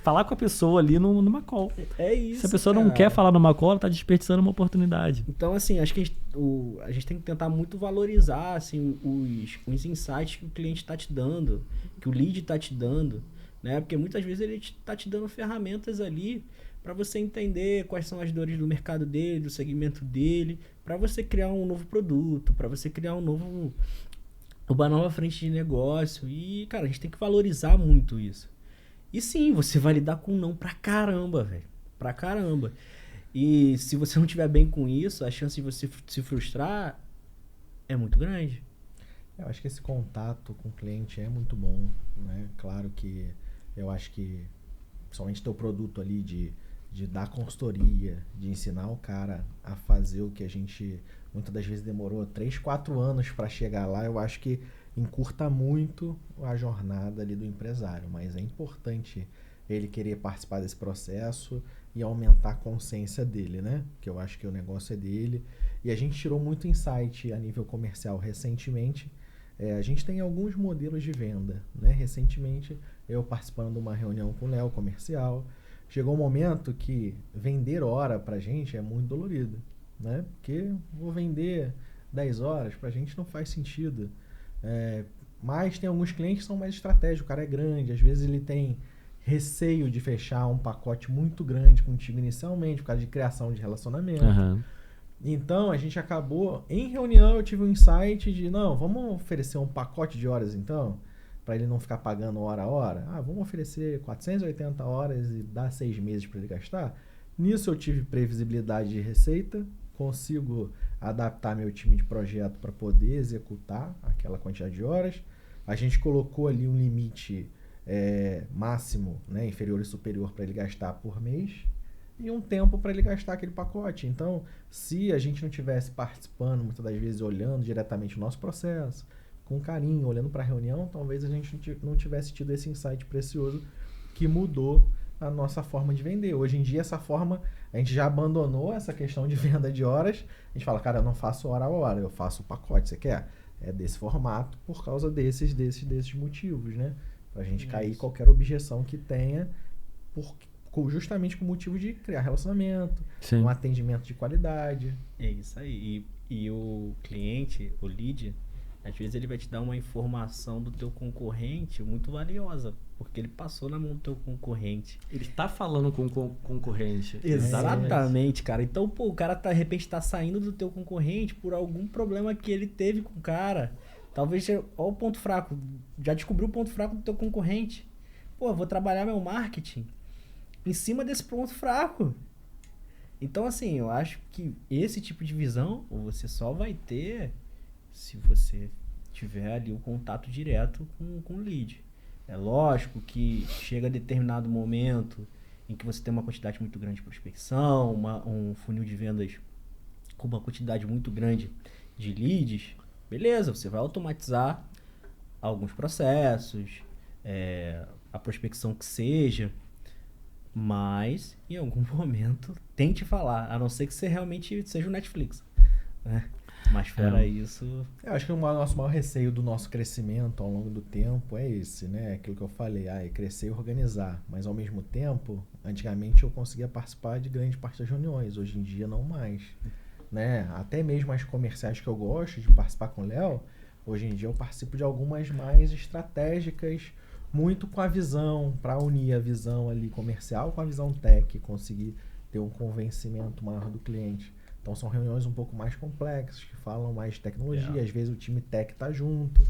falar com a pessoa ali numa call. É isso, Se a pessoa cara. não quer falar numa call, ela tá desperdiçando uma oportunidade. Então, assim, acho que a gente tem que tentar muito valorizar assim, os insights que o cliente está te dando, que o lead está te dando, né? Porque muitas vezes ele está te dando ferramentas ali para você entender quais são as dores do mercado dele, do segmento dele, para você criar um novo produto, para você criar uma nova frente de negócio. E, cara, a gente tem que valorizar muito isso. E sim, você vai lidar com não pra caramba, velho. Pra caramba. E se você não estiver bem com isso, a chance de você se frustrar é muito grande. Eu acho que esse contato com o cliente é muito bom, né? Claro que eu acho que somente ter o produto ali de dar consultoria, de ensinar o cara a fazer o que a gente muitas das vezes demorou 3, 4 anos para chegar lá, eu acho que encurta muito a jornada ali do empresário, mas é importante ele querer participar desse processo e aumentar a consciência dele, né? Porque eu acho que o negócio é dele. E a gente tirou muito insight a nível comercial recentemente. A gente tem alguns modelos de venda, né? Recentemente, eu participando de uma reunião com o Léo comercial, chegou um momento que vender hora pra gente é muito dolorido, né? Porque vou vender 10 horas, pra gente não faz sentido. Mas tem alguns clientes que são mais estratégicos, o cara é grande, às vezes ele tem receio de fechar um pacote muito grande contigo inicialmente, por causa de criação de relacionamento. Uhum. Então, a gente acabou, em reunião eu tive um insight de, não, vamos oferecer um pacote de horas então, para ele não ficar pagando hora a hora. Vamos oferecer 480 horas e dar 6 meses para ele gastar. Nisso eu tive previsibilidade de receita, consigo adaptar meu time de projeto para poder executar aquela quantidade de horas. A gente colocou ali um limite máximo, né, inferior e superior para ele gastar por mês e um tempo para ele gastar aquele pacote. Então, se a gente não tivesse participando, muitas das vezes olhando diretamente o nosso processo, com carinho, olhando para a reunião, talvez a gente não tivesse tido esse insight precioso que mudou a nossa forma de vender. Hoje em dia, essa forma, a gente já abandonou essa questão de venda de horas. A gente fala, cara, eu não faço hora a hora, eu faço o pacote, você quer? É desse formato, por causa desses motivos, né? Pra gente cair qualquer objeção que tenha, justamente com o motivo de criar relacionamento, Sim. um atendimento de qualidade. É isso aí. E o cliente, o lead, às vezes ele vai te dar uma informação do teu concorrente muito valiosa, porque ele passou na mão do teu concorrente. Ele tá falando com o concorrente. Exatamente, cara. Então, pô, o cara de repente tá saindo do teu concorrente por algum problema que ele teve com o cara. Talvez, olha o ponto fraco. Já descobriu o ponto fraco do teu concorrente. Pô, vou trabalhar meu marketing em cima desse ponto fraco. Então, assim, eu acho que esse tipo de visão você só vai ter se você tiver ali o contato direto com o lead. É lógico que chega a determinado momento em que você tem uma quantidade muito grande de prospecção, um funil de vendas com uma quantidade muito grande de leads, beleza, você vai automatizar alguns processos, a prospecção que seja, mas em algum momento tente falar, a não ser que você realmente seja o Netflix, né? Mas fora isso... Eu acho que o nosso maior receio do nosso crescimento ao longo do tempo é esse, né? Aquilo que eu falei, crescer e organizar. Mas ao mesmo tempo, antigamente eu conseguia participar de grande parte das reuniões, hoje em dia não mais, né? Até mesmo as comerciais que eu gosto de participar com o Léo, hoje em dia eu participo de algumas mais estratégicas muito com a visão, para unir a visão ali comercial com a visão tech, conseguir ter um convencimento maior do cliente. Então são reuniões um pouco mais complexas, que falam mais de tecnologia, às vezes o time tech tá junto,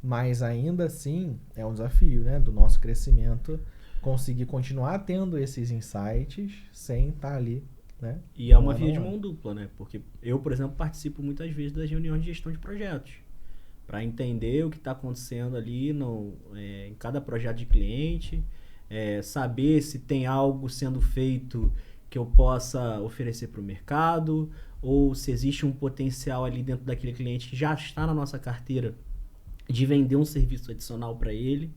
mas ainda assim é um desafio, né, do nosso crescimento, conseguir continuar tendo esses insights sem estar ali, né? E é uma via de mão dupla, né? Porque eu, por exemplo, participo muitas vezes das reuniões de gestão de projetos, para entender o que está acontecendo ali em cada projeto de cliente, saber se tem algo sendo feito que eu possa oferecer para o mercado, ou se existe um potencial ali dentro daquele cliente que já está na nossa carteira de vender um serviço adicional para ele.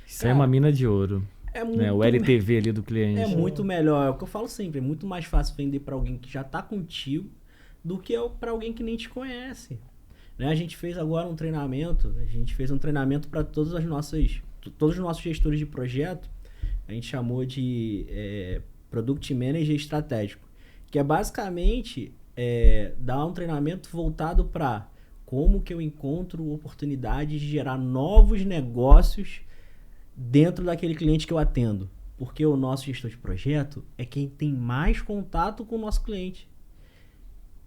Isso é uma mina de ouro. É muito, né? O LTV ali do cliente. É muito melhor, é o que eu falo sempre, é muito mais fácil vender para alguém que já está contigo do que para alguém que nem te conhece. Né? A gente fez agora um treinamento para todos os nossos gestores de projeto, a gente chamou de Product Manager Estratégico, que é basicamente dar um treinamento voltado para como que eu encontro oportunidades de gerar novos negócios dentro daquele cliente que eu atendo. Porque o nosso gestor de projeto é quem tem mais contato com o nosso cliente.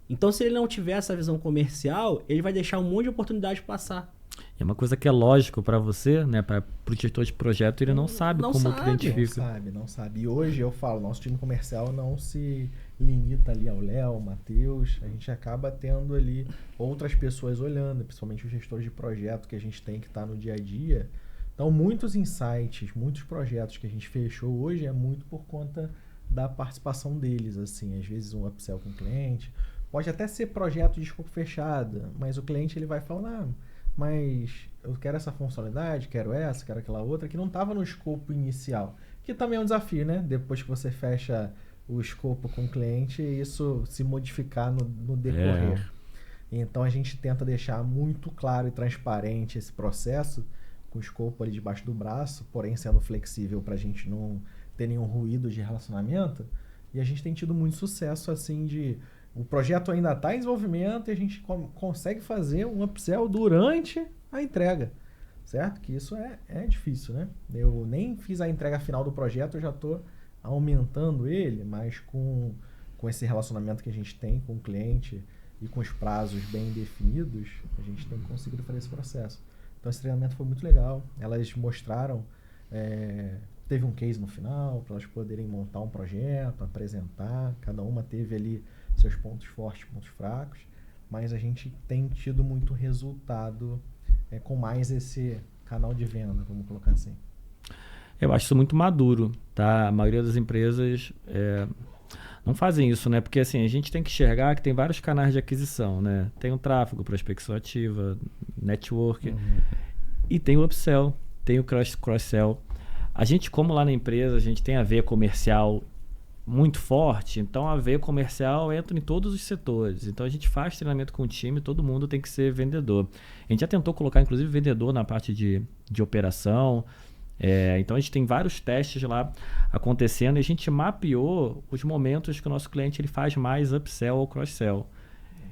Então, se ele não tiver essa visão comercial, ele vai deixar um monte de oportunidade passar. É uma coisa que é lógico para você, né? Para o gestor de projeto, ele não sabe como que identifica. Não sabe. E hoje eu falo, nosso time comercial não se limita ali ao Léo, Matheus. A gente acaba tendo ali outras pessoas olhando, principalmente os gestores de projeto que a gente tem que estar no dia a dia. Então, muitos insights, muitos projetos que a gente fechou hoje é muito por conta da participação deles, assim. Às vezes um upsell com o cliente. Pode até ser projeto de escopo fechado, mas o cliente ele vai falando, mas eu quero essa funcionalidade, quero aquela outra, que não estava no escopo inicial. Que também é um desafio, né? Depois que você fecha o escopo com o cliente, isso se modificar no decorrer. Então a gente tenta deixar muito claro e transparente esse processo, com o escopo ali debaixo do braço, porém sendo flexível para a gente não ter nenhum ruído de relacionamento. E a gente tem tido muito sucesso, assim, o projeto ainda está em desenvolvimento e a gente consegue fazer um upsell durante a entrega, certo? Que isso é difícil, né? Eu nem fiz a entrega final do projeto, eu já estou aumentando ele, mas com esse relacionamento que a gente tem com o cliente e com os prazos bem definidos, a gente tem conseguido fazer esse processo. Então esse treinamento foi muito legal. Elas mostraram, teve um case no final para elas poderem montar um projeto, apresentar. Cada uma teve ali seus pontos fortes, pontos fracos, mas a gente tem tido muito resultado com mais esse canal de venda, vamos colocar assim. Eu acho isso muito maduro, tá? A maioria das empresas não fazem isso, né? Porque assim, a gente tem que enxergar que tem vários canais de aquisição, né? Tem o tráfego, prospecção ativa, network, e tem o upsell, tem o cross-sell. A gente, como lá na empresa, a gente tem a veia comercial muito forte, então a veia comercial entra em todos os setores. Então a gente faz treinamento com o time, todo mundo tem que ser vendedor. A gente já tentou colocar inclusive vendedor na parte de operação. Então a gente tem vários testes lá acontecendo e a gente mapeou os momentos que o nosso cliente ele faz mais upsell ou cross-sell.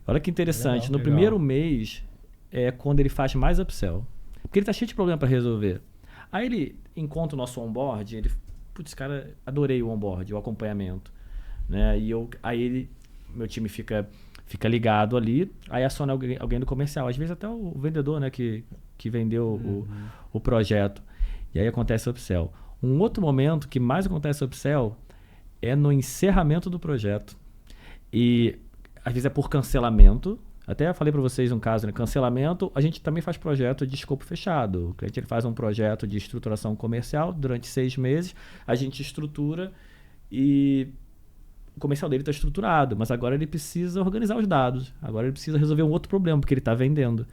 Olha que interessante, no primeiro mês é quando ele faz mais upsell, porque ele está cheio de problema para resolver. Aí ele encontra o nosso onboard, ele putz, cara, adorei o onboard, o acompanhamento, né? E meu time fica ligado ali, aí aciona alguém do comercial, às vezes até o vendedor, né, que vendeu o projeto, e aí acontece o upsell. Um outro momento que mais acontece o upsell é no encerramento do projeto, e às vezes é por cancelamento. Até falei para vocês um caso, né? Cancelamento, a gente também faz projeto de escopo fechado. O cliente ele faz um projeto de estruturação comercial durante 6 meses, a gente estrutura e o comercial dele está estruturado, mas agora ele precisa organizar os dados, agora ele precisa resolver um outro problema, porque ele está vendendo,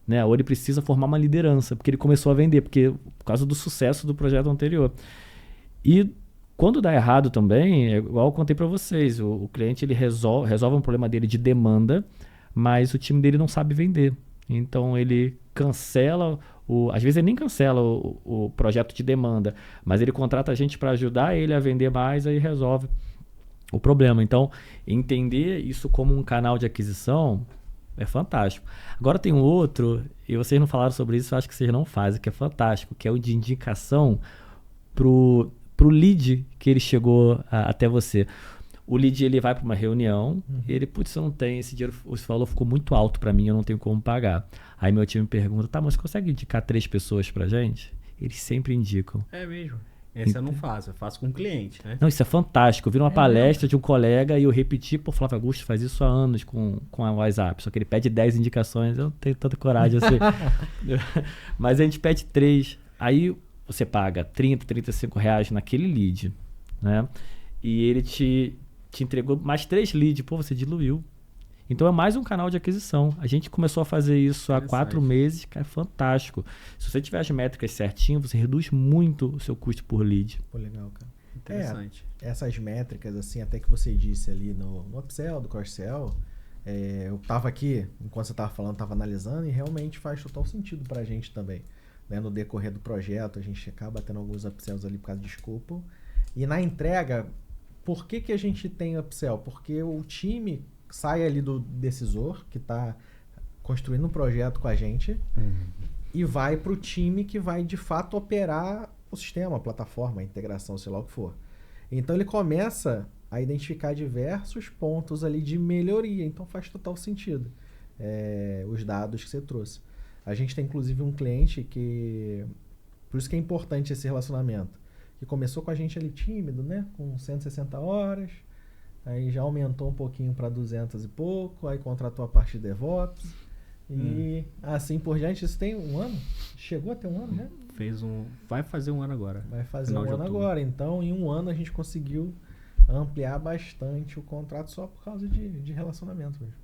né? Ou ele precisa formar uma liderança, porque ele começou a vender, por causa do sucesso do projeto anterior. E quando dá errado também, é igual eu contei para vocês, o cliente ele resolve um problema dele de demanda, mas o time dele não sabe vender. Então ele cancela, às vezes ele nem cancela o projeto de demanda, mas ele contrata a gente para ajudar ele a vender mais, aí resolve o problema. Então entender isso como um canal de aquisição É fantástico. Agora tem um outro, e vocês não falaram sobre isso, eu acho que vocês não fazem, que é fantástico, que é o de indicação pro lead que ele chegou até você. O lead, ele vai para uma reunião, e ele, putz, eu não tenho esse dinheiro, o valor ficou muito alto para mim, eu não tenho como pagar. Aí meu time me pergunta, tá, mas você consegue indicar 3 pessoas pra gente? Eles sempre indicam. É mesmo. Essa eu não faço, eu faço com o cliente, né? Não, isso é fantástico. Eu vi uma palestra de um colega e eu repeti, pô, Flávio Augusto faz isso há anos com a WhatsApp, só que ele pede 10 indicações, eu não tenho tanta coragem assim. Mas a gente pede 3, aí você paga 30, 35 reais naquele lead, né? E ele te entregou mais 3 leads, pô, você diluiu. Então é mais um canal de aquisição. A gente começou a fazer isso há 4 meses, cara, é fantástico. Se você tiver as métricas certinho, você reduz muito o seu custo por lead. Pô, legal, cara. Interessante. Essas métricas, assim, até que você disse ali no upsell, do cross-sell, eu tava aqui, enquanto você tava falando, tava analisando, e realmente faz total sentido pra gente também. Né? No decorrer do projeto, a gente acaba tendo alguns upsells ali por causa de escopo. E na entrega, por que a gente tem upsell? Porque o time sai ali do decisor, que está construindo um projeto com a gente, e vai para o time que vai, de fato, operar o sistema, a plataforma, a integração, sei lá o que for. Então, ele começa a identificar diversos pontos ali de melhoria. Então, faz total sentido os dados que você trouxe. A gente tem, inclusive, um cliente que... Por isso que é importante esse relacionamento. Que começou com a gente ali tímido, né? Com 160 horas... Aí já aumentou um pouquinho para 200 e pouco, aí contratou a parte de DevOps e assim por diante. Isso tem 1 ano? Chegou a ter 1 ano, né? Vai fazer 1 ano agora. Vai fazer 1 ano agora. Então, em 1 ano a gente conseguiu ampliar bastante o contrato só por causa de relacionamento mesmo.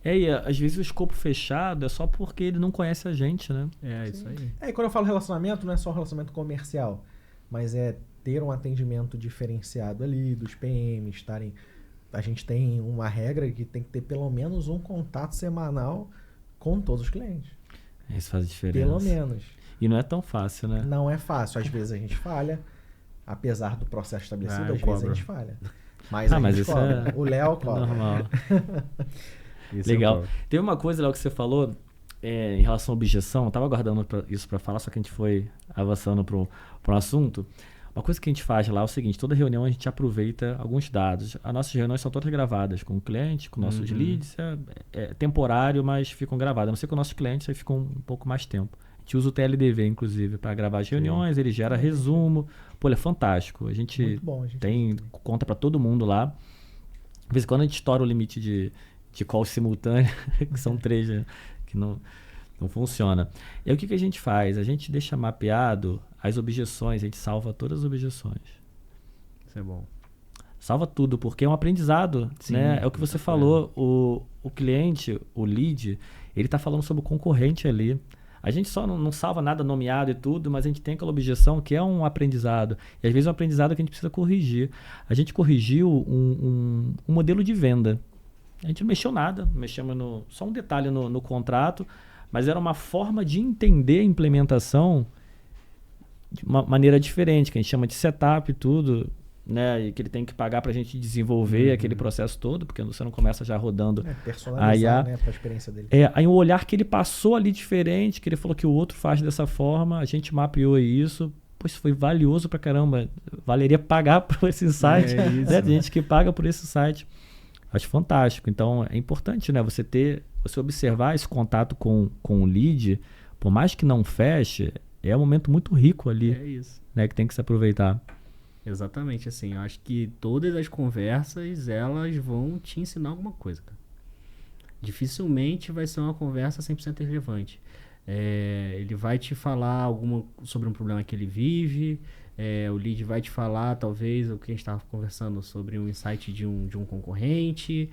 E às vezes o escopo fechado é só porque ele não conhece a gente, né? Isso aí. E quando eu falo relacionamento, não é só relacionamento comercial, mas é ter um atendimento diferenciado ali, dos PMs estarem... A gente tem uma regra que tem que ter pelo menos um contato semanal com todos os clientes. Isso faz diferença. Pelo menos. E não é tão fácil, né? Não é fácil. Às vezes a gente falha, apesar do processo estabelecido, às vezes a gente falha. Mas a gente cobra. O Léo cobra. Normal. Legal. Teve uma coisa, Léo, que você falou em relação à objeção. Eu estava aguardando isso para falar, só que a gente foi avançando para um assunto. Uma coisa que a gente faz lá é o seguinte, toda reunião a gente aproveita alguns dados. As nossas reuniões são todas gravadas com o cliente, com nossos leads. É temporário, mas ficam gravadas. A não ser com nossos clientes, aí ficam um pouco mais tempo. A gente usa o TLDV, inclusive, para gravar as reuniões. Ele gera resumo. Pô, ele é fantástico. A gente tem conta para todo mundo lá. De vez em quando a gente estoura o limite de call simultâneo, que são 3, né? Que não funciona. E aí o que a gente faz? A gente deixa mapeado as objeções, a gente salva todas as objeções. Isso é bom. Salva tudo, porque é um aprendizado, né? É o que você falou, o cliente, o lead, ele está falando sobre o concorrente ali. A gente só não salva nada nomeado e tudo, mas a gente tem aquela objeção que é um aprendizado. E às vezes é um aprendizado que a gente precisa corrigir. A gente corrigiu um modelo de venda. A gente não mexeu nada, mexemos só um detalhe no contrato, mas era uma forma de entender a implementação de uma maneira diferente, que a gente chama de setup e tudo, né? E que ele tem que pagar para a gente desenvolver aquele processo todo, porque você não começa já rodando. Personalizar, né, para a experiência dele. Aí o olhar que ele passou ali diferente, que ele falou que o outro faz dessa forma, a gente mapeou isso. Pô, isso foi valioso pra caramba. Valeria pagar por esse site. Né? Tem gente que paga por esse site. Acho fantástico. Então, é importante, né? Você observar esse contato com o lead, por mais que não feche, é um momento muito rico ali. É isso. Né? Que tem que se aproveitar. Exatamente, assim. Eu acho que todas as conversas, elas vão te ensinar alguma coisa, cara. Dificilmente vai ser uma conversa 100% relevante. Ele vai te falar sobre um problema que ele vive, o lead vai te falar, talvez, o que a gente estava conversando sobre um insight de um concorrente.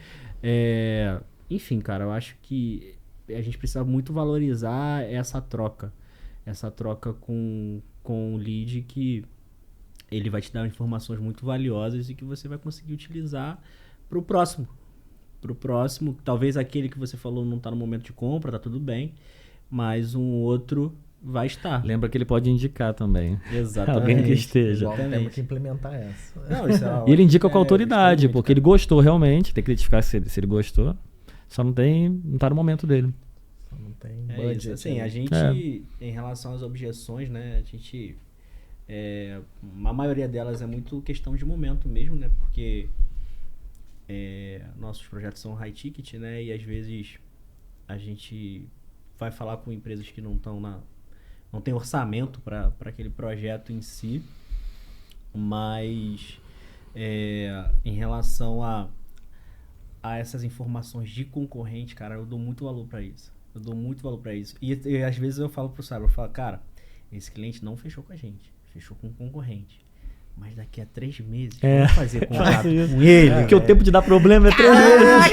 Enfim, cara, eu acho que a gente precisa muito valorizar essa troca com o lead, que ele vai te dar informações muito valiosas e que você vai conseguir utilizar para o próximo. Talvez aquele que você falou não está no momento de compra, tá tudo bem, mas um outro vai estar. Lembra que ele pode indicar também. Exatamente. Alguém que esteja. Temos que implementar essa. Não, isso e ele indica com a autoridade, porque ele gostou realmente, tem que identificar se ele gostou. Só não tá no momento dele. Não tem É budget. isso, assim, a gente, em relação às objeções, né, a gente, a maioria delas é muito questão de momento mesmo, né, porque nossos projetos são high ticket, né, e às vezes a gente vai falar com empresas que não tem orçamento para aquele projeto em si, mas em relação a essas informações de concorrente, cara, eu dou muito valor para isso. E às vezes eu falo pro Sábio, cara, esse cliente não fechou com a gente, fechou com um concorrente. Mas daqui a 3 meses, vamos fazer contato com ele. Porque o tempo de dar problema é 3 meses.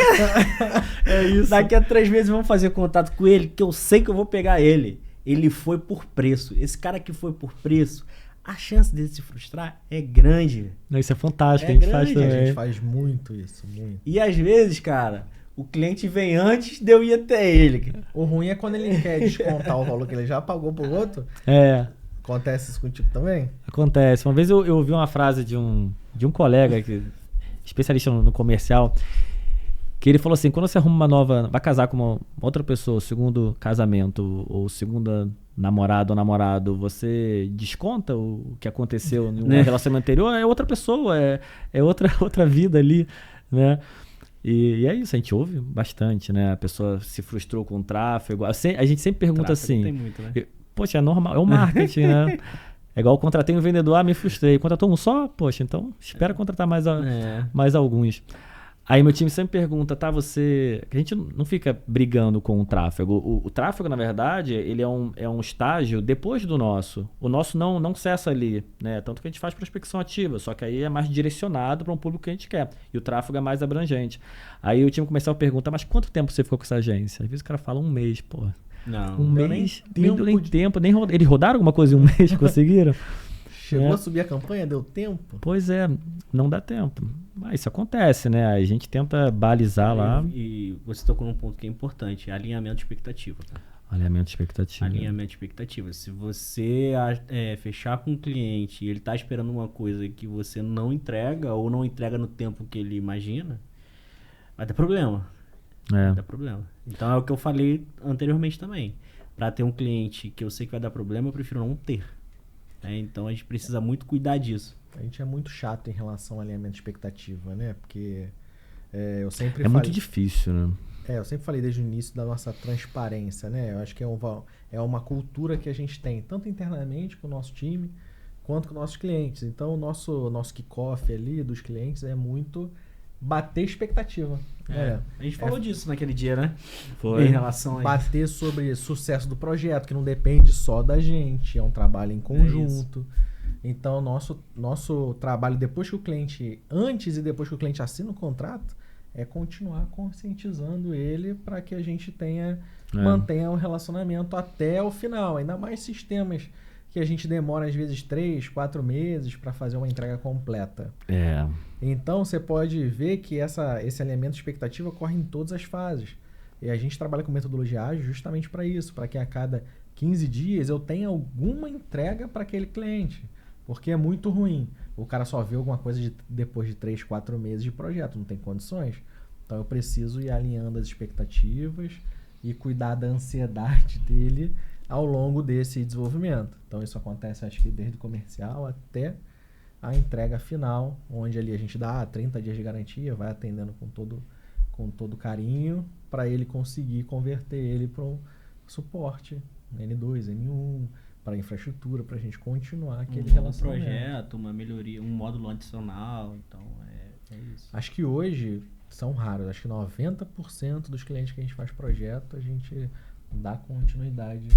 É isso. Daqui a 3 meses vamos fazer contato com ele, que eu sei que eu vou pegar ele. Ele foi por preço. Esse cara que foi por preço, a chance dele se frustrar é grande. Não, isso é fantástico, É a gente grande. faz também. A gente faz muito isso, muito. E às vezes, cara, o cliente vem antes de eu ir até ele. O ruim é quando ele quer descontar o valor que ele já pagou pro outro. Acontece isso contigo também? Acontece. Uma vez eu ouvi uma frase de um colega, especialista no comercial, que ele falou assim, quando você arruma vai casar com uma outra pessoa, segundo casamento, ou segunda namorada ou namorado, você desconta o que aconteceu no relacionamento anterior, é outra pessoa, é outra vida ali, né? E é isso, a gente ouve bastante, né? A pessoa se frustrou com o tráfego. A gente sempre pergunta assim... Tem muito, né? Poxa, é normal, é o marketing, né? É igual eu contratei um vendedor, me frustrei. Contratou um só? Poxa, então espera contratar mais alguns. Aí meu time sempre pergunta, tá, você... A gente não fica brigando com o tráfego. O tráfego, na verdade, ele é um estágio depois do nosso. O nosso não cessa ali, né? Tanto que a gente faz prospecção ativa, só que aí é mais direcionado para um público que a gente quer. E o tráfego é mais abrangente. Aí o time comercial pergunta, mas quanto tempo você ficou com essa agência? Às vezes o cara fala 1 mês, pô. Não, Um mês, nem deu tempo. Eles rodaram alguma coisa em 1 mês, conseguiram? Chegou a subir a campanha, deu tempo? Pois é, não dá tempo. Mas isso acontece, né? A gente tenta balizar lá. E você tocou num ponto que é importante, alinhamento de expectativa. Tá? Alinhamento de expectativa. Alinhamento de expectativa. Se você fechar com um cliente e ele está esperando uma coisa que você não entrega ou não entrega no tempo que ele imagina, vai ter problema. Vai dar problema. Então é o que eu falei anteriormente também. Para ter um cliente que eu sei que vai dar problema, eu prefiro não ter. Então a gente precisa muito cuidar disso. A gente é muito chato em relação ao alinhamento de expectativa, né? Porque eu sempre falei... muito difícil, né? Eu sempre falei desde o início da nossa transparência, né? Eu acho que é uma cultura que a gente tem, tanto internamente com o nosso time, quanto com nossos clientes. Então o nosso kickoff ali dos clientes é muito bater expectativa. A gente falou disso naquele dia, né? Foi. Em relação a bater sobre sucesso do projeto, que não depende só da gente, é um trabalho em conjunto. Então, nosso trabalho depois que o cliente, antes e depois que o cliente assina o contrato, é continuar conscientizando ele para que a gente mantenha o relacionamento até o final. Ainda mais sistemas que a gente demora às vezes 3, 4 meses para fazer uma entrega completa. Então, você pode ver que esse alinhamento de expectativa ocorre em todas as fases. E a gente trabalha com metodologia ágil justamente para isso, para que a cada 15 dias eu tenha alguma entrega para aquele cliente. Porque é muito ruim. O cara só vê alguma coisa depois de 3, 4 meses de projeto, não tem condições. Então, eu preciso ir alinhando as expectativas e cuidar da ansiedade dele ao longo desse desenvolvimento. Então, isso acontece, acho que desde o comercial até a entrega final, onde ali a gente dá 30 dias de garantia, vai atendendo com todo carinho, para ele conseguir converter ele para um suporte N2, N1, para infraestrutura, para a gente continuar aquele relacionamento. Um projeto, uma melhoria, um módulo adicional, então é isso. Acho que hoje são raros, acho que 90% dos clientes que a gente faz projeto, a gente dá continuidade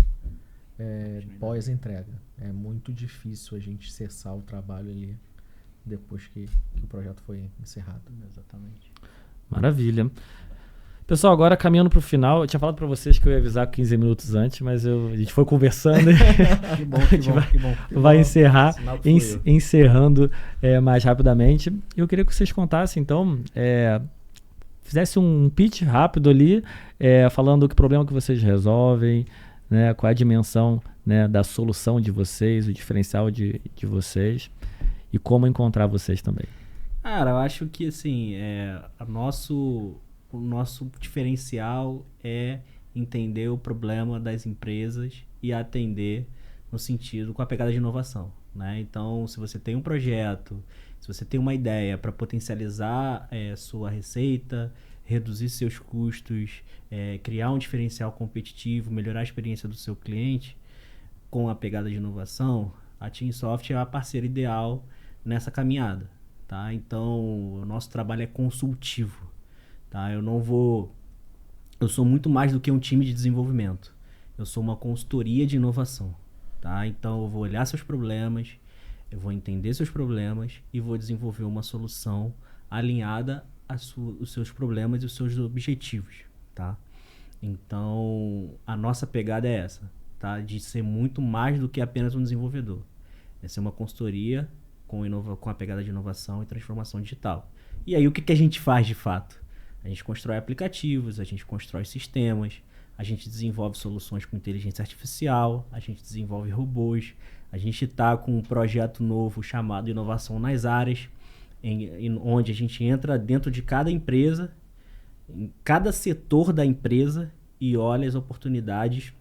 pós-entrega. É muito difícil a gente cessar o trabalho ali depois que o projeto foi encerrado. Exatamente. Maravilha. Pessoal, agora caminhando para o final, eu tinha falado para vocês que eu ia avisar 15 minutos antes, mas a gente foi conversando e que bom, vai encerrar, encerrando mais rapidamente. Eu queria que vocês contassem, então, fizesse um pitch rápido ali, falando que problema que vocês resolvem, né, qual é a dimensão, né, da solução de vocês, o diferencial de vocês e como encontrar vocês também. Cara, eu acho que assim, o nosso diferencial é entender o problema das empresas e atender no sentido com a pegada de inovação, né? Então, se você tem um projeto, se você tem uma ideia para potencializar sua receita, reduzir seus custos, criar um diferencial competitivo, melhorar a experiência do seu cliente com a pegada de inovação, a TeamSoft é a parceira ideal nessa caminhada, tá? Então, o nosso trabalho é consultivo, tá? Eu sou muito mais do que um time de desenvolvimento. Eu sou uma consultoria de inovação, tá? Então, eu vou olhar seus problemas, eu vou entender seus problemas e vou desenvolver uma solução alinhada aos seus problemas e os seus objetivos, tá? Então, a nossa pegada é essa, tá? De ser muito mais do que apenas um desenvolvedor. É ser uma consultoria com a pegada de inovação e transformação digital. E aí, o que a gente faz de fato? A gente constrói aplicativos, a gente constrói sistemas, a gente desenvolve soluções com inteligência artificial, a gente desenvolve robôs, a gente está com um projeto novo chamado Inovação nas Áreas, onde a gente entra dentro de cada empresa, em cada setor da empresa e olha as oportunidades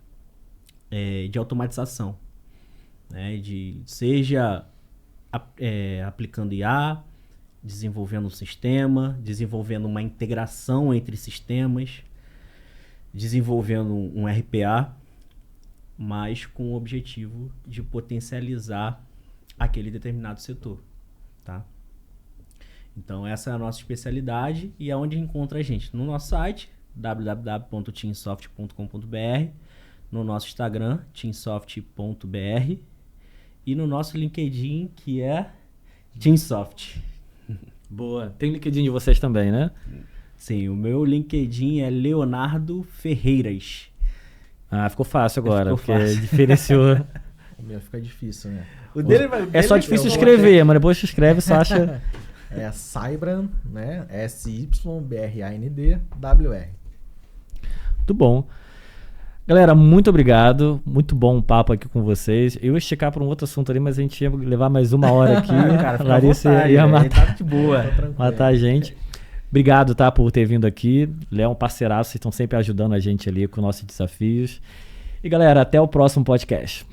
de automatização, né? Seja aplicando IA, desenvolvendo um sistema, desenvolvendo uma integração entre sistemas, desenvolvendo um RPA, mas com o objetivo de potencializar aquele determinado setor, tá? Então, essa é a nossa especialidade e é onde encontra a gente. No nosso site, www.teamsoft.com.br, no nosso Instagram, teamsoft.br, e no nosso LinkedIn, que é TeamSoft. Boa. Tem LinkedIn de vocês também, né? Sim, o meu LinkedIn é Leonardo Ferreiras. Ah, ficou fácil agora, Ficou porque fácil. diferenciou. O meu fica difícil, né? É só difícil escrever, mas depois que escreve, só acha... É Sybran, né? SYBRANDWR. Muito bom. Galera, muito obrigado. Muito bom o papo aqui com vocês. Eu ia esticar para um outro assunto ali, mas a gente ia levar mais uma hora aqui. Cara, a Larissa ia tá de boa. matar a gente. Obrigado, tá, por ter vindo aqui. Léo é um parceiraço, vocês estão sempre ajudando a gente ali com nossos desafios. E galera, até o próximo podcast.